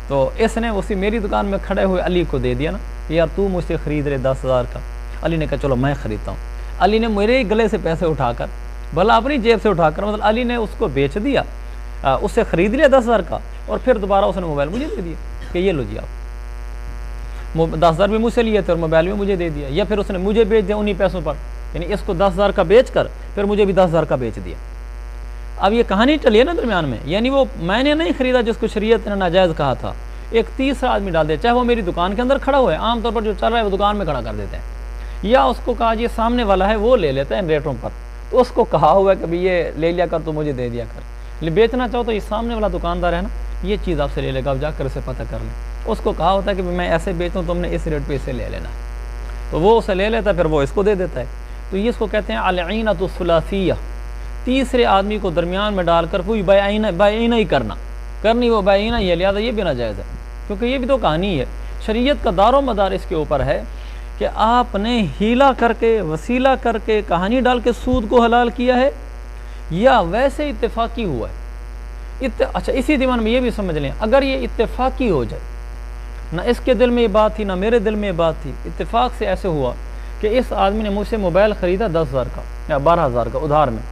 Speaker 1: تو اس نے اسی میری دکان میں کھڑے ہوئے علی کو دے دیا نا، یار تو مجھ سے خرید رہے 10,000 کا۔ علی نے کہا چلو میں خریدتا ہوں۔ علی نے میرے گلے سے پیسے اٹھا کر، بھلا اپنی جیب سے اٹھا کر، مطلب علی نے اس کو بیچ دیا، اس سے خرید لیا 10,000 کا، اور پھر دوبارہ اس نے موبائل مجھے دے دیا کہ یہ لو جی آپ 10,000 بھی مجھ سے لیے تھے اور موبائل بھی مجھے دے دیا، یا پھر اس نے مجھے بیچ دیا انہی پیسوں پر، یعنی اس کو 10,000 کا بیچ کر پھر مجھے بھی 10,000 کا بیچ دیا۔ اب یہ کہانی چلی ہے نا درمیان میں، یعنی وہ میں نے نہیں خریدا جس کو شریعت نے ناجائز کہا تھا، ایک تیسرا آدمی ڈال دے، چاہے وہ میری دکان کے اندر کھڑا ہوا ہے، عام طور پر جو چل رہا ہے وہ دکان میں کھڑا کر دیتے ہیں، یا اس کو کہا یہ سامنے والا ہے وہ لے لیتا ہے ان ریٹوں پر، تو اس کو کہا ہوا ہے کہ بھی یہ لے لیا کر تو مجھے دے دیا کر. بیچنا چاہو تو یہ سامنے والا دکاندار ہے نا, یہ چیز آپ سے لے لے گا, آپ جا کر اسے پتہ کر لیں. اس کو کہا ہوتا ہے کہ میں ایسے بیچوں, تم نے اس ریٹ پہ اسے لے لینا, تو وہ اسے لے لیتا ہے, پھر وہ اس کو دے دیتا ہے. تو یہ اس کو کہتے ہیں العینۃ الثلاثیہ, تیسرے آدمی کو درمیان میں ڈال کر کوئی بیعینہ ہی کرنی وہ بیعینہ ہی ہے, لہٰذا یہ بھی ناجائز ہے, کیونکہ یہ بھی تو کہانی ہے. شریعت کا دار و مدار اس کے اوپر ہے کہ آپ نے ہیلا کر کے, وسیلہ کر کے, کہانی ڈال کے سود کو حلال کیا ہے, یا ویسے اتفاقی ہوا ہے. اچھا, اسی دیوان میں یہ بھی سمجھ لیں, اگر یہ اتفاقی ہو جائے, نہ اس کے دل میں یہ بات تھی نہ میرے دل میں یہ بات تھی, اتفاق سے ایسے ہوا کہ اس آدمی نے مجھ سے موبائل خریدا 10,000 کا یا 12,000 کا ادھار میں,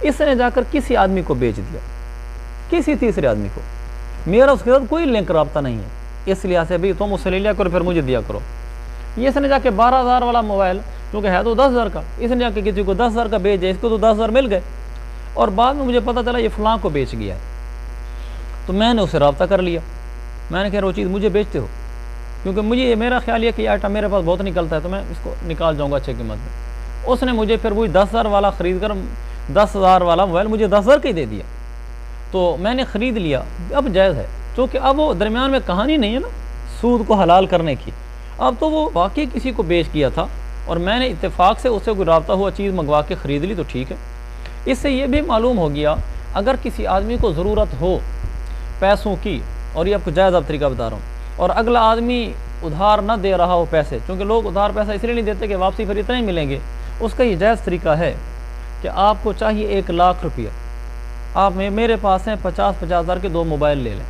Speaker 1: اس نے جا کر کسی آدمی کو بیچ دیا, کسی تیسرے آدمی کو, میرا اس کے ساتھ کوئی لنک رابطہ نہیں ہے, اس لحاظ سے بھی تم اسے لے لیا کرو پھر مجھے دیا کرو. یہ اس نے جا کے 12,000 والا موبائل, کیونکہ ہے تو 10,000 کا, اس نے جا کے کسی کو 10,000 کا بیچ دیا, اس کو تو 10,000 مل گئے, اور بعد میں مجھے پتہ چلا یہ فلاں کو بیچ گیا ہے. تو میں نے اسے رابطہ کر لیا, میں نے کہا وہ چیز مجھے بیچتے ہو, کیونکہ مجھے میرا خیال یہ کہ یہ آئٹم میرے پاس بہت نکلتا ہے, تو میں اس کو نکال جاؤں گا اچھے قیمت میں. اس نے مجھے پھر وہی 10,000 والا خرید کر 10,000 والا موبائل مجھے 10,000 کا ہی دے دیا, تو میں نے خرید لیا. اب جائز ہے, کیونکہ اب وہ درمیان میں کہانی نہیں ہے نا سود کو حلال کرنے کی. اب تو وہ واقعی کسی کو بیچ کیا تھا, اور میں نے اتفاق سے اس سے کوئی رابطہ ہوا چیز منگوا کے خرید لی, تو ٹھیک ہے. اس سے یہ بھی معلوم ہو گیا اگر کسی آدمی کو ضرورت ہو پیسوں کی, اور یہ آپ کو جائز طریقہ بتا رہا ہوں, اور اگلا آدمی ادھار نہ دے رہا ہو پیسے, چونکہ لوگ ادھار پیسہ اس لیے نہیں دیتے کہ واپسی پھر اتنے ہی ملیں گے, اس کا یہ جائز طریقہ ہے کہ آپ کو چاہیے 1,00,000 روپیہ, آپ میرے پاس ہیں 50,000 کے 2 موبائل لے لیں,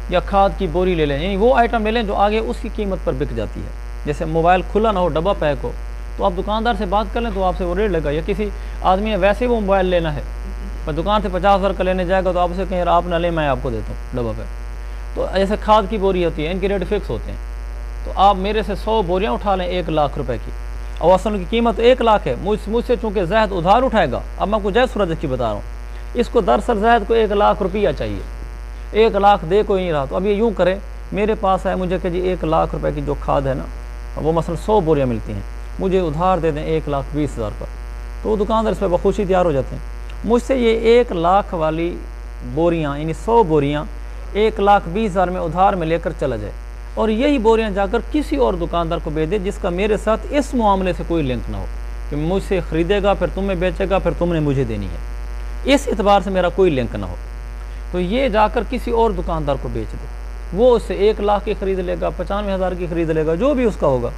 Speaker 1: یا کھاد کی بوری لے لیں, یعنی وہ آئٹم لے لیں جو آگے اس کی قیمت پر بک جاتی ہے. جیسے موبائل کھلا نہ ہو, ڈبہ پیک ہو, تو آپ دکاندار سے بات کر لیں تو آپ سے وہ ریٹ لگا. یا کسی آدمی نے ویسے وہ موبائل لینا ہے, پر دکان سے 50,000 کا لینے جائے گا, تو آپ اسے کہیں آپ نہ لیں, میں آپ کو دیتا ہوں ڈبہ پہ. تو ایسے کھاد کی بوری ہوتی ہے, ان کے ریٹ فکس ہوتے ہیں, تو آپ میرے سے 100 بوریاں اٹھا لیں 1,00,000 روپے کی, اور اصل کی قیمت 1,00,000 ہے. مجھ سے چونکہ زاہد ادھار اٹھائے گا, اب میں آپ کو جائز صورت کی بتا رہا ہوں, اس کو دراصل زاہد کو 1,00,000 روپیہ چاہیے, 1,00,000 دے کوئی نہیں رہا. تو اب یہ یوں کرے, میرے پاس ہے مجھے کہ جی 1,00,000 روپے کی جو کھاد ہے نا, وہ مثلا 100 بوریاں ملتی ہیں, مجھے ادھار دے دیں 1,20,000 پر, تو وہ دکاندار اس پہ بخوشی تیار ہو جاتے ہیں. مجھ سے یہ 1,00,000 والی بوریاں یعنی 100 بوریاں 1,20,000 میں ادھار میں لے کر چلا جائے, اور یہی بوریاں جا کر کسی اور دکاندار کو بیچ دے جس کا میرے ساتھ اس معاملے سے کوئی لنک نہ ہو, کہ مجھ سے خریدے گا پھر تمہیں بیچے گا پھر تم نے مجھے دینی ہے, اس اعتبار سے میرا کوئی لنک نہ ہو. تو یہ جا کر کسی اور دکاندار کو بیچ دے, وہ اس سے 1,00,000 کی خرید لے گا, 95,000 کی خرید لے گا, جو بھی اس کا ہوگا,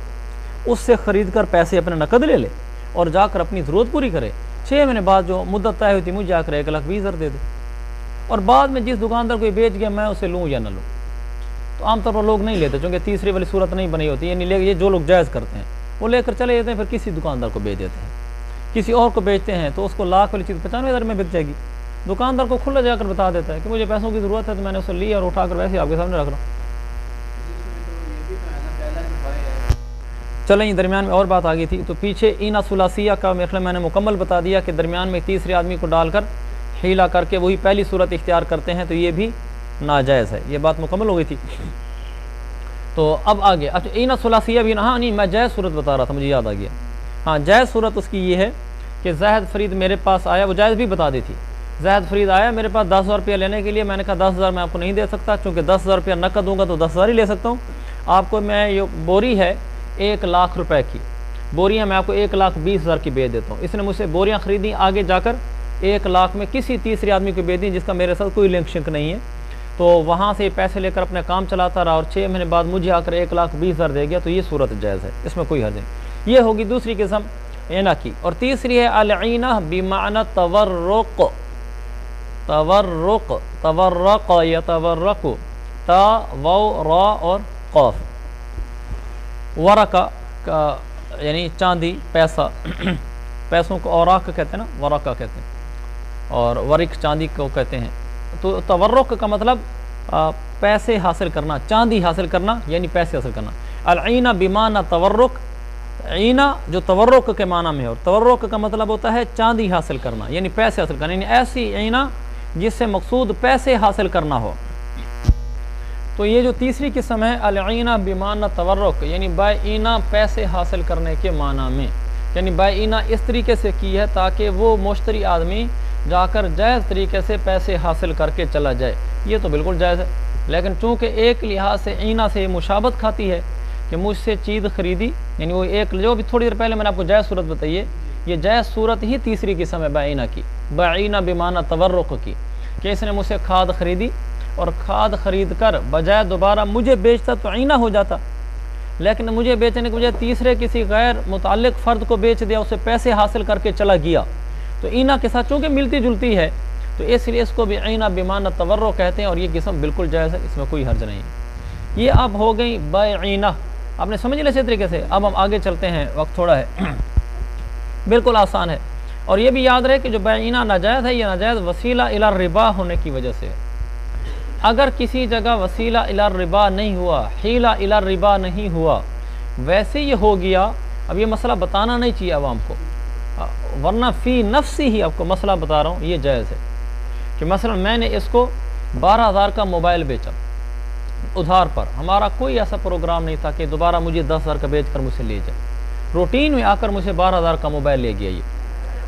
Speaker 1: اس سے خرید کر پیسے اپنے نقد لے لے, اور جا کر اپنی ضرورت پوری کرے. 6 مہینے بعد جو مدت طے ہوئی تھی مجھے جا کر 1,20,000 دے دے, اور بعد میں جس دکاندار کو یہ بیچ گیا میں اسے لوں یا نہ لوں. تو عام طور پر لوگ نہیں لیتے, چونکہ تیسری والی صورت نہیں بنی ہوتی, یعنی یہ جو لوگ جائز کرتے ہیں وہ لے کر چلے جاتے ہیں, پھر کسی دکاندار کو بیچ دیتے ہیں, کسی اور کو بیچتے ہیں, تو اس کو 1,00,000 والی چیز 95,000 میں بک جائے گی. دکاندار کو کھلا جا کر بتا دیتا ہے کہ مجھے پیسوں کی ضرورت ہے, تو میں نے اسے لی اور اٹھا کر ویسے ہی آپ کے سامنے رکھ رہا ہوں. چلیں, درمیان میں اور بات آ گئی تھی, تو پیچھے اینا ثلاثیہ کا میرے میں نے مکمل بتا دیا کہ درمیان میں تیسرے آدمی کو ڈال کر ہیلا کر کے وہی پہلی صورت اختیار کرتے ہیں, تو یہ بھی ناجائز ہے. یہ بات مکمل ہو گئی تھی. تو اب آگے, اچھا اینا ثلاثیہ بھی, ہاں نہیں میں جائز صورت بتا رہا تھا, مجھے یاد آ گیا. ہاں, جائز صورت اس کی یہ ہے کہ زاہد فرید میرے پاس آیا, وہ جائز بھی بتا دی تھی. زاہد فرید آیا میرے پاس 10,000 روپیہ لینے کے لیے, میں نے کہا 10,000 میں آپ کو نہیں دے سکتا, چونکہ 10,000 روپیہ نقد دوں گا تو 10,000 ہی لے سکتا ہوں. آپ کو میں یہ بوری ہے 1,00,000 روپے کی بوریاں, میں آپ کو 1,20,000 کی بیچ دیتا ہوں. اس نے مجھ سے بوریاں خریدیں, آگے جا کر 1,00,000 میں کسی تیسرے آدمی کو بیچ دیں جس کا میرے ساتھ کوئی لنک شنک نہیں ہے, تو وہاں سے پیسے لے کر اپنا کام چلاتا رہا, اور 6 مہینے بعد مجھے آ کر 1,20,000 دے گیا, تو یہ صورت جائز ہے, اس میں کوئی حرج نہیں. یہ ہوگی دوسری قسم اینا کی. اور تیسری ہے العینہ بمعنی تورق, تورق, تورق یا تورق, تا واو را اور قاف. ورقہ کا یعنی چاندی, پیسہ, پیسوں کو اوراق کہتے ہیں نا, ورقہ کہتے ہیں, اور ورق چاندی کو کہتے ہیں. تو تورق کا مطلب پیسے حاصل کرنا, چاندی حاصل کرنا, یعنی پیسے حاصل کرنا. العینہ بمعنی تورق, عینہ جو تورق کے معنی میں ہے, اور تورق کا مطلب ہوتا ہے چاندی حاصل کرنا, یعنی پیسے حاصل کرنا, یعنی ایسی عینہ جس سے مقصود پیسے حاصل کرنا ہو. تو یہ جو تیسری قسم ہے العینہ بمعنی تورق, یعنی بائینہ پیسے حاصل کرنے کے معنی میں, یعنی بائعینہ اس طریقے سے کی ہے تاکہ وہ مشتری آدمی جا کر جائز طریقے سے پیسے حاصل کر کے چلا جائے، یہ تو بالکل جائز ہے۔ لیکن چونکہ ایک لحاظ سے عینہ سے مشابت کھاتی ہے کہ مجھ سے چیز خریدی، یعنی وہ ایک جو بھی تھوڑی دیر پہلے میں نے آپ کو جائز صورت بتائیے، یہ جائز صورت ہی تیسری قسم ہے بائعینہ کی، بائعینہ بمعنی تورق کی، کہ اس نے مجھ سے کھاد خریدی اور کھاد خرید کر بجائے دوبارہ مجھے بیچتا تو عینہ ہو جاتا، لیکن مجھے بیچنے کے بجائے تیسرے کسی غیر متعلق فرد کو بیچ دیا، اسے پیسے حاصل کر کے چلا گیا، تو عینہ کے ساتھ چونکہ ملتی جلتی ہے تو اس لیے اس کو بھی عینہ بمعنی تورق کہتے ہیں، اور یہ قسم بالکل جائز ہے، اس میں کوئی حرج نہیں ہے۔ یہ اب ہو گئی بائعینہ، آپ نے سمجھ لیا اسی طریقے سے۔ اب ہم آگے چلتے ہیں، وقت تھوڑا ہے، بالکل آسان ہے، اور یہ بھی یاد رہے کہ جو بائعینہ ناجائز ہے یہ ناجائز وسیلہ الی الربا ہونے کی وجہ سے۔ اگر کسی جگہ وسیلہ الی الربا نہیں ہوا، حیلہ الی الربا نہیں ہوا، ویسے یہ ہو گیا، اب یہ مسئلہ بتانا نہیں چاہیے عوام کو، ورنہ فی نفسی ہی آپ کو مسئلہ بتا رہا ہوں، یہ جائز ہے کہ مثلا میں نے اس کو 12,000 کا موبائل بیچا ادھار پر، ہمارا کوئی ایسا پروگرام نہیں تھا کہ دوبارہ مجھے 10,000 کا بیچ کر مجھ سے لے جائے، روٹین میں آ کر مجھے 12,000 کا موبائل لے گیا یہ،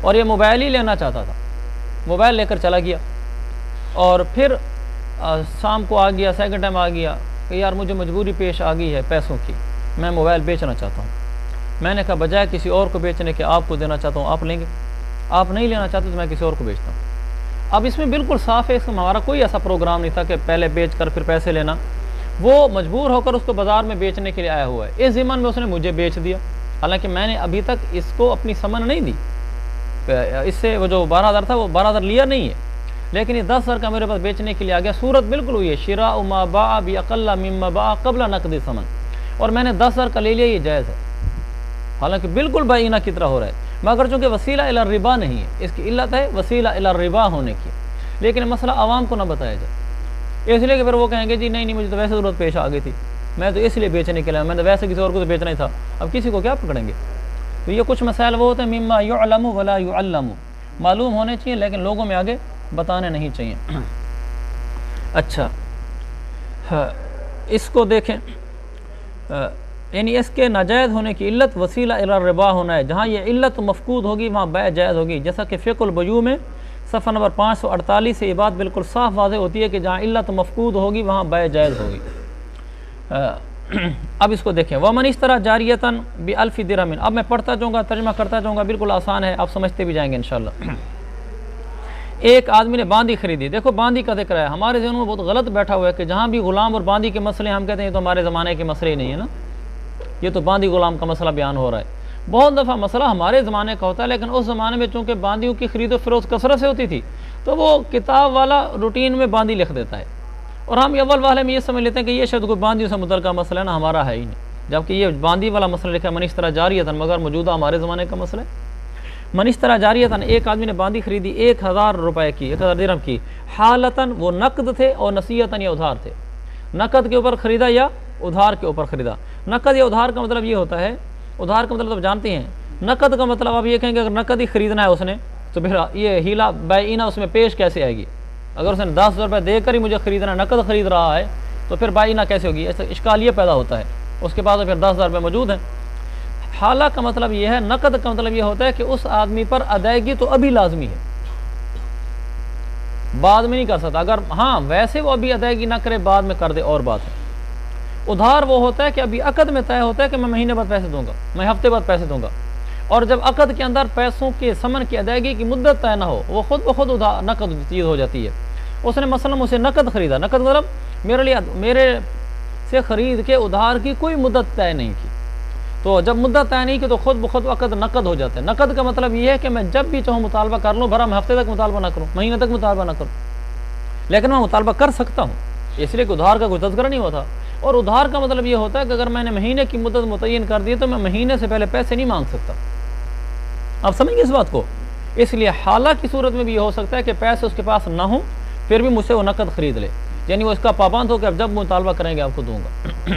Speaker 1: اور یہ موبائل ہی لینا چاہتا تھا، موبائل لے کر چلا گیا، اور پھر شام کو آ گیا، سیکنڈ ٹائم آ گیا کہ یار مجھے مجبوری پیش آ گئی ہے پیسوں کی، میں موبائل بیچنا چاہتا ہوں۔ میں نے کہا بجائے کسی اور کو بیچنے کے آپ کو دینا چاہتا ہوں، آپ لیں گے؟ آپ نہیں لینا چاہتے تو میں کسی اور کو بیچتا ہوں۔ اب اس میں بالکل صاف ہے، اس میں ہمارا کوئی ایسا پروگرام نہیں تھا کہ پہلے بیچ کر پھر پیسے لینا، وہ مجبور ہو کر اس کو بازار میں بیچنے کے لیے آیا ہوا ہے، اس ضمن میں اس نے مجھے بیچ دیا، حالانکہ میں نے ابھی تک اس کو اپنی سمن نہیں دی، اس سے وہ جو 12,000 تھا وہ 12,000 لیا نہیں ہے، لیکن یہ 10,000 کا میرے پاس بیچنے کے لیے آ گیا۔ صورت بالکل ہوئی ہے شراء ما باع باقل مما باع قبل نقد ثمن، اور میں نے 10,000 کا لے لیا، یہ جائز ہے، حالانکہ بالکل بائعینہ کی طرح ہو رہا ہے، مگر چونکہ وسیلہ الی الربا نہیں ہے، اس کی علت ہے وسیلہ الی الربا ہونے کی، لیکن مسئلہ عوام کو نہ بتایا جائے، اس لیے کہ پھر وہ کہیں گے جی نہیں مجھے تو ویسے ضرورت پیش آ گئی تھی، میں تو اس لیے بیچنے کے لیے، میں نے ویسے کسی اور کو تو بیچنا ہی تھا، اب کسی کو کیا پکڑیں گے؟ تو یہ کچھ مسائل وہ ہوتے ہیں مما یعلم ولا یعلم، معلوم ہونے چاہیے لیکن لوگوں میں آگے بتانے نہیں چاہیے۔ اچھا اس کو دیکھیں، یعنی اس کے ناجائز ہونے کی علت وسیلہ الی الربا ہونا ہے، جہاں یہ علت مفقود ہوگی وہاں بیع جائز ہوگی، جیسا کہ فقہ البیوع میں صفحہ نمبر 548 سے یہ بات بالکل صاف واضح ہوتی ہے کہ جہاں علت مفقود ہوگی وہاں بیع جائز ہوگی۔ اب اس کو دیکھیں، ومن اشتری جاریۃ ب1000 درہم، اب میں پڑھتا جاؤں گا، ترجمہ کرتا جاؤں گا، بالکل آسان ہے، آپ سمجھتے بھی جائیں گے انشاءاللہ۔ ایک آدمی نے باندی خریدی، دیکھو باندی کا ذکر ہے، ہمارے ذہنوں میں بہت غلط بیٹھا ہوا ہے کہ جہاں بھی غلام اور باندی کے مسئلے ہم کہتے ہیں یہ تو ہمارے زمانے کے مسئلے ہی نہیں ہے نا، یہ تو باندی غلام کا مسئلہ بیان ہو رہا ہے۔ بہت دفعہ مسئلہ ہمارے زمانے کا ہوتا ہے، لیکن اس زمانے میں چونکہ باندیوں کی خرید و فروخت کثرت سے ہوتی تھی تو وہ کتاب والا روٹین میں باندی لکھ دیتا ہے، اور ہم اول والے میں یہ سمجھ لیتے ہیں کہ یہ شاید کوئی باندیوں سے متعلقہ مسئلہ ہے نا، ہمارا ہے ہی نہیں، جبکہ یہ باندی والا مسئلہ لکھا ہے من اشتری جاریۃ، مگر موجودہ ہمارے زمانے کا مسئلہ ہے۔ من اشتری جاریۃ، ایک آدمی نے باندی خریدی 1,000 روپے کی، 1,000 درہم کی، حالتاً وہ نقد تھے اور نصیحتاً یا ادھار تھے، نقد کے اوپر خریدا یا ادھار کے اوپر خریدا۔ نقد یا ادھار کا مطلب یہ ہوتا ہے، ادھار کا مطلب آپ جانتے ہیں، نقد کا مطلب آپ یہ کہیں گے اگر نقد ہی خریدنا ہے اس نے تو پھر یہ ہیلا بائعینہ اس میں پیش کیسے آئے گی؟ اگر اس نے 10,000 روپے دے کر ہی مجھے خریدنا، نقد خرید رہا ہے تو پھر بائعینہ کیسے ہوگی؟ ایسا اشکال یہ پیدا ہوتا ہے، اس کے پاس پھر 10,000 روپے موجود ہیں۔ حالہ کا مطلب یہ ہے، نقد کا مطلب یہ ہوتا ہے کہ اس آدمی پر ادائیگی تو ابھی لازمی ہے، بعد میں نہیں کر سکتا، اگر ہاں ویسے وہ ابھی ادائیگی نہ کرے بعد میں کر دے اور بات ہے۔ ادھار وہ ہوتا ہے کہ ابھی عقد میں طے ہوتا ہے کہ میں مہینے بعد پیسے دوں گا، میں ہفتے بعد پیسے دوں گا، اور جب عقد کے اندر پیسوں کے ثمن کی ادائیگی کی مدت طے نہ ہو وہ خود بخود نقد چیز ہو جاتی ہے۔ اس نے مثلا مجھ سے نقد خریدا، نقد مطلب میرے سے خرید کے ادھار کی کوئی مدت طے نہیں کی، تو جب مدت طے نہیں کی تو خود بخود عقد نقد ہو جاتا ہے۔ نقد کا مطلب یہ ہے کہ میں جب بھی چاہوں مطالبہ کر لوں، بھرا میں ہفتے تک مطالبہ نہ کروں، مہینے تک مطالبہ نہ کروں، لیکن میں مطالبہ کر سکتا ہوں، اس لیے کہ ادھار کا کوئی تذکرہ نہیں ہوتا۔ اور ادھار کا مطلب یہ ہوتا ہے کہ اگر میں نے مہینے کی مدت متعین کر دی تو میں مہینے سے پہلے پیسے نہیں مانگ سکتا، آپ سمجھ گے اس بات کو؟ اس لیے حالہ کی صورت میں بھی یہ ہو سکتا ہے کہ پیسے اس کے پاس نہ ہوں پھر بھی مجھ سے وہ نقد خرید لے، یعنی وہ اس کا پابند ہو کہ اب جب مطالبہ کریں گے آپ کو دوں گا۔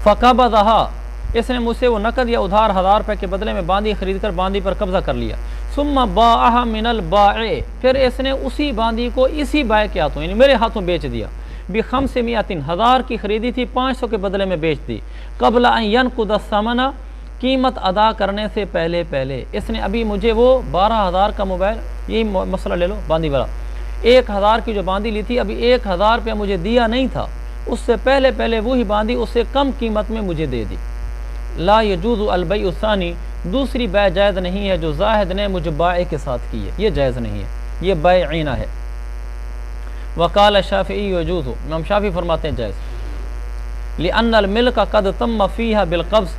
Speaker 1: فقبضھا، اس نے مجھ سے وہ نقد یا ادھار 1,000 روپے کے بدلے میں باندی خرید کر باندی پر قبضہ کر لیا۔ ثم باعھا من البائع، پھر اس نے اسی باندی کو اسی بائع کے ہاتھوں یعنی میرے ہاتھوں بیچ دیا۔ ب500، 1,000 کی خریدی تھی 500 کے بدلے میں بیچ دی۔ قبل ان ينقض الثمن، قیمت ادا کرنے سے پہلے اس نے ابھی مجھے وہ 12,000 کا موبائل، یہی مسئلہ لے لو باندی والا، 1,000 کی جو باندی لی تھی ابھی 1,000 روپیہ مجھے دیا نہیں تھا، اس سے پہلے وہی باندی اس سے کم قیمت میں مجھے دے دی۔ لا یجوز البیع الثانی، دوسری بیع جائز نہیں ہے جو زاہد نے مجھے بائع کے ساتھ کی ہے، یہ جائز نہیں ہے، یہ بیع عینہ ہے۔ وقال الشافعی یجوز، امام شافعی فرماتے ہیں جائز، لأن الملک قد تم فیہا بالقبض،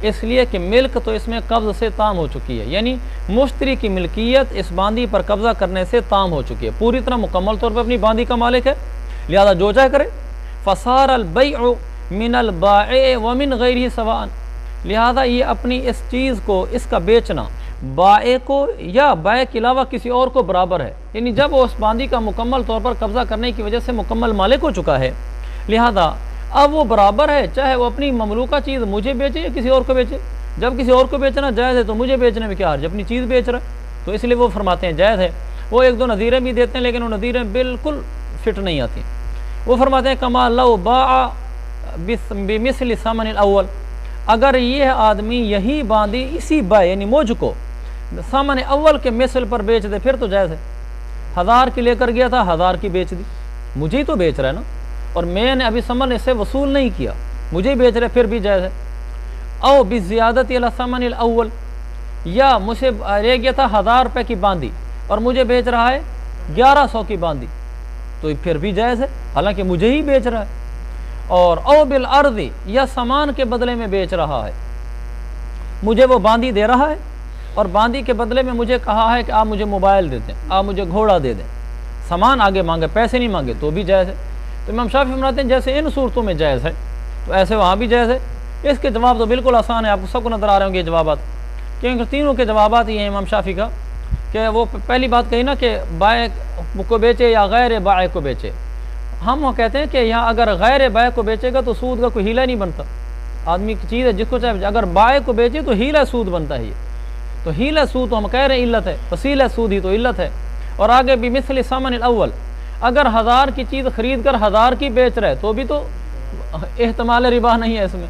Speaker 1: اس لیے کہ ملک تو اس میں قبض سے تام ہو چکی ہے، یعنی مشتری کی ملکیت اس باندی پر قبضہ کرنے سے تام ہو چکی ہے، پوری طرح مکمل طور پر اپنی باندی کا مالک ہے، لہذا جو چاہے کرے۔ فصار البیع من البائع ومن غیرہ سواء، لہذا یہ اپنی اس چیز کو، اس کا بیچنا بائع کو یا بائع کے علاوہ کسی اور کو برابر ہے، یعنی جب وہ اس باندی کا مکمل طور پر قبضہ کرنے کی وجہ سے مکمل مالک ہو چکا ہے، لہذا اب وہ برابر ہے، چاہے وہ اپنی مملوکہ چیز مجھے بیچے یا کسی اور کو بیچے، جب کسی اور کو بیچنا جائز ہے تو مجھے بیچنے میں کیا حرج، اپنی چیز بیچ رہا ہے، تو اس لیے وہ فرماتے ہیں جائز ہے۔ وہ ایک دو نظیریں بھی دیتے ہیں لیکن وہ نظیریں بالکل فٹ نہیں آتی، وہ فرماتے ہیں کما لو باع بمثل ثمن الاول، اگر یہ آدمی یہی باندی اسی بائع یعنی مجھ کو ثمن اول کے مثل پر بیچ دے پھر تو جائز ہے۔ 1,000 کی لے کر گیا تھا، 1,000 کی بیچ دی، مجھے ہی تو بیچ رہا ہے نا، اور میں نے ابھی ثمن اس سے وصول نہیں کیا، مجھے ہی بیچ رہے پھر بھی جائز ہے۔ او بزیادت علی ثمن الاول، یا مجھے رہ گیا تھا 1,000 روپے کی باندی اور مجھے بیچ رہا ہے 1,100 کی باندی، تو پھر بھی جائز ہے، حالانکہ مجھے ہی بیچ رہا ہے۔ اور او بالعرض، یا سامان کے بدلے میں بیچ رہا ہے، مجھے وہ باندی دے رہا ہے اور باندی کے بدلے میں مجھے کہا ہے کہ آپ مجھے موبائل دے دیں، آپ مجھے گھوڑا دے دیں، سامان آگے مانگے پیسے نہیں مانگے تو بھی جائز ہے۔ تو امام شافعی فرماتے ہیں جیسے ان صورتوں میں جائز ہے تو ایسے وہاں بھی جائز ہے۔ اس کے جواب تو بالکل آسان ہے، آپ کو سب کو نظر آ رہے ہوں گے یہ جوابات، کیونکہ تینوں کے جوابات یہ ہیں امام شافعی کا، کہ وہ پہلی بات کہی نا کہ بائع کو بیچے یا غیر بائع کو بیچے، ہم وہ کہتے ہیں کہ یہاں اگر غیر بائع کو بیچے گا تو سود کا کوئی ہیلہ نہیں بنتا، آدمی کی چیز ہے جس کو چاہے، اگر بائع کو بیچے تو ہیلہ سود بنتا ہے، یہ تو ہیلہ سود تو ہم کہہ رہے ہیں علت ہے، وسیلہ سود ہی تو علت ہے۔ اور آگے بھی مثل ثمن الاول، اگر 1,000 کی چیز خرید کر 1,000 کی بیچ رہے تو بھی تو احتمال ربا نہیں ہے اس میں۔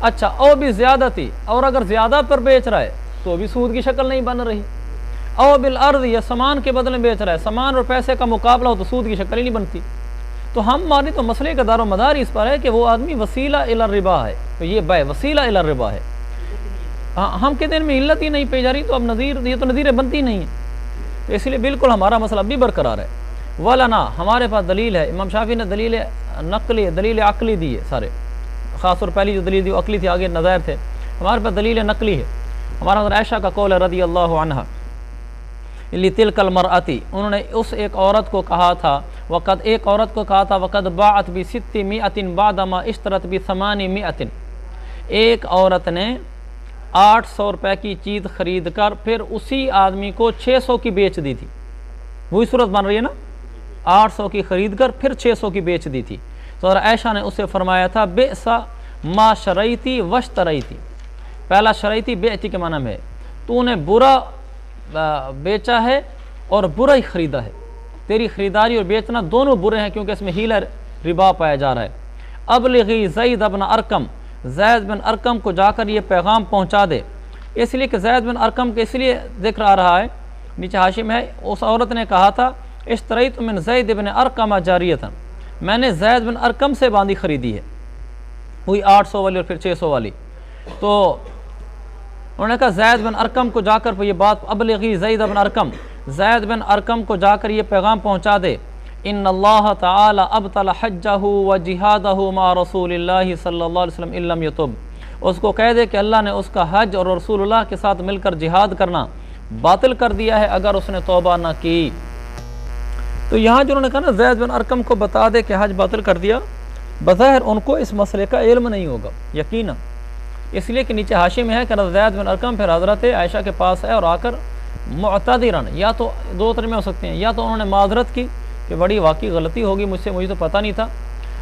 Speaker 1: اچھا، او بھی زیادتی، اور اگر زیادہ پر بیچ رہا ہے تو بھی سود کی شکل نہیں بن رہی۔ او بالعرض، یا سامان کے بدلے میں بیچ رہا ہے، سامان اور پیسے کا مقابلہ ہو تو سود کی شکل ہی نہیں بنتی۔ تو ہماری تو مسئلے کا دار و مدار اس پر ہے کہ وہ آدمی وسیلہ الی الربا ہے، تو یہ بیع وسیلہ الی الربا ہے۔ ہم کے دن میں علت ہی نہیں پی جا رہی تو اب نظیر، یہ تو نظیریں بنتی نہیں ہیں، تو اس لیے بالکل ہمارا مسئلہ اب بھی برقرار ہے۔ وَلَنَا، ہمارے پاس دلیل ہے، امام شافعی نے دلیل نقلی، دلیل عقلی دی ہے سارے، خاص طور پہلی جو دلیل دی وہ عقلی تھی، آگے نظائر تھے، ہمارے پاس دلیل نقلی ہے۔ ہمارا حضرت عائشہ کا قول ہے رضی اللہ عنہ، لِتِلْكَ الْمَرْأَةِ، انہوں نے اس ایک عورت کو کہا تھا، وقد ایک عورت کو کہا تھا، وقد باعت ب600 بعدما اشترت ب800، ایک عورت نے 800 روپے کی چیز خرید کر پھر اسی آدمی کو 600 کی بیچ دی تھی، وہی صورت بن رہی ہے نا، 800 کی خرید کر پھر 600 کی بیچ دی تھی۔ تو حضرت عائشہ نے اسے فرمایا تھا بئس ما شریتی واشتریتی، پہلا شریتی بیعتی کے معنی میں ہے، تو نے برا بیچا ہے اور برا ہی خریدا ہے، تیری خریداری اور بیچنا دونوں برے ہیں کیونکہ اس میں ہیلہ ربا پایا جا رہا ہے۔ ابلغی زید بن ارقم، زید بن ارقم کو جا کر یہ پیغام پہنچا دے، اس لیے کہ زید بن ارقم کے اس لیے ذکر آ رہا ہے، نیچے حاشی میں ہے، اس عورت نے کہا تھا اشتریت من زید بن ارقم جاریۃ، میں نے زید بن ارقم سے باندی خریدی ہے، وہی 800 والی اور پھر 600 والی۔ تو انہوں نے کہا زید بن ارقم کو جا کر یہ بات، ابلغی زید بن ارقم، زید بن ارقم کو جا کر یہ پیغام پہنچا دے، ان اللہ تعالی ابطل حجہ و جہادہ مع رسول اللہ صلی اللہ علیہ وسلم ان لم یتب، اس کو کہہ دے کہ اللہ نے اس کا حج اور رسول اللہ کے ساتھ مل کر جہاد کرنا باطل کر دیا ہے اگر اس نے توبہ نہ کی۔ تو یہاں جو انہوں نے کہا نا زید بن ارقم کو بتا دے کہ حج باطل کر دیا، بظاہر ان کو اس مسئلے کا علم نہیں ہوگا یقینا، اس لیے کہ نیچے حاشی میں ہے کہ زید بن ارقم پھر حضرت عائشہ کے پاس ہے اور آ کر معتذرن، یا تو دو ترجمے ہو سکتے ہیں، یا تو انہوں نے معذرت کی کہ بڑی واقعی غلطی ہوگی مجھ سے، مجھے تو پتہ نہیں تھا،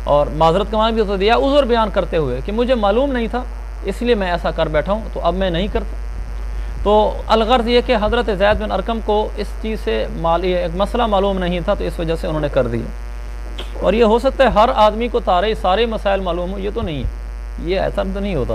Speaker 1: اور معذرت کا معنی بھی ہوتا دیا عذر بیان کرتے ہوئے کہ مجھے معلوم نہیں تھا اس لیے میں ایسا کر بیٹھا ہوں، تو اب میں نہیں کرتا۔ تو الغرض یہ کہ حضرت زید بن ارقم کو اس چیز سے ایک مسئلہ معلوم نہیں تھا، تو اس وجہ سے انہوں نے کر دیا، اور یہ ہو سکتا ہے ہر آدمی کو سارے مسائل معلوم ہو، یہ تو نہیں ہے، یہ ایسا تو نہیں ہوتا۔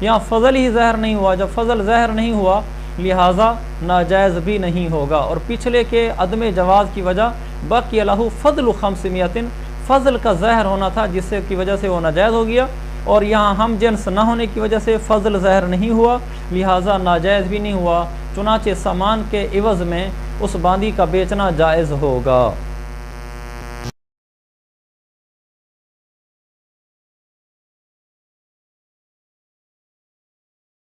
Speaker 1: یہاں فضل ہی ظاہر نہیں ہوا، جب فضل ظاہر نہیں ہوا لہٰذا ناجائز بھی نہیں ہوگا۔ اور پچھلے کے عدم جواز کی وجہ بقی لہ فضل 500، فضل کا ظاہر ہونا تھا جس سے کی وجہ سے وہ ناجائز ہو گیا، اور یہاں ہم جنس نہ ہونے کی وجہ سے فضل ظاہر نہیں ہوا لہٰذا ناجائز بھی نہیں ہوا، چنانچہ سامان کے عوض میں اس باندی کا بیچنا جائز ہوگا۔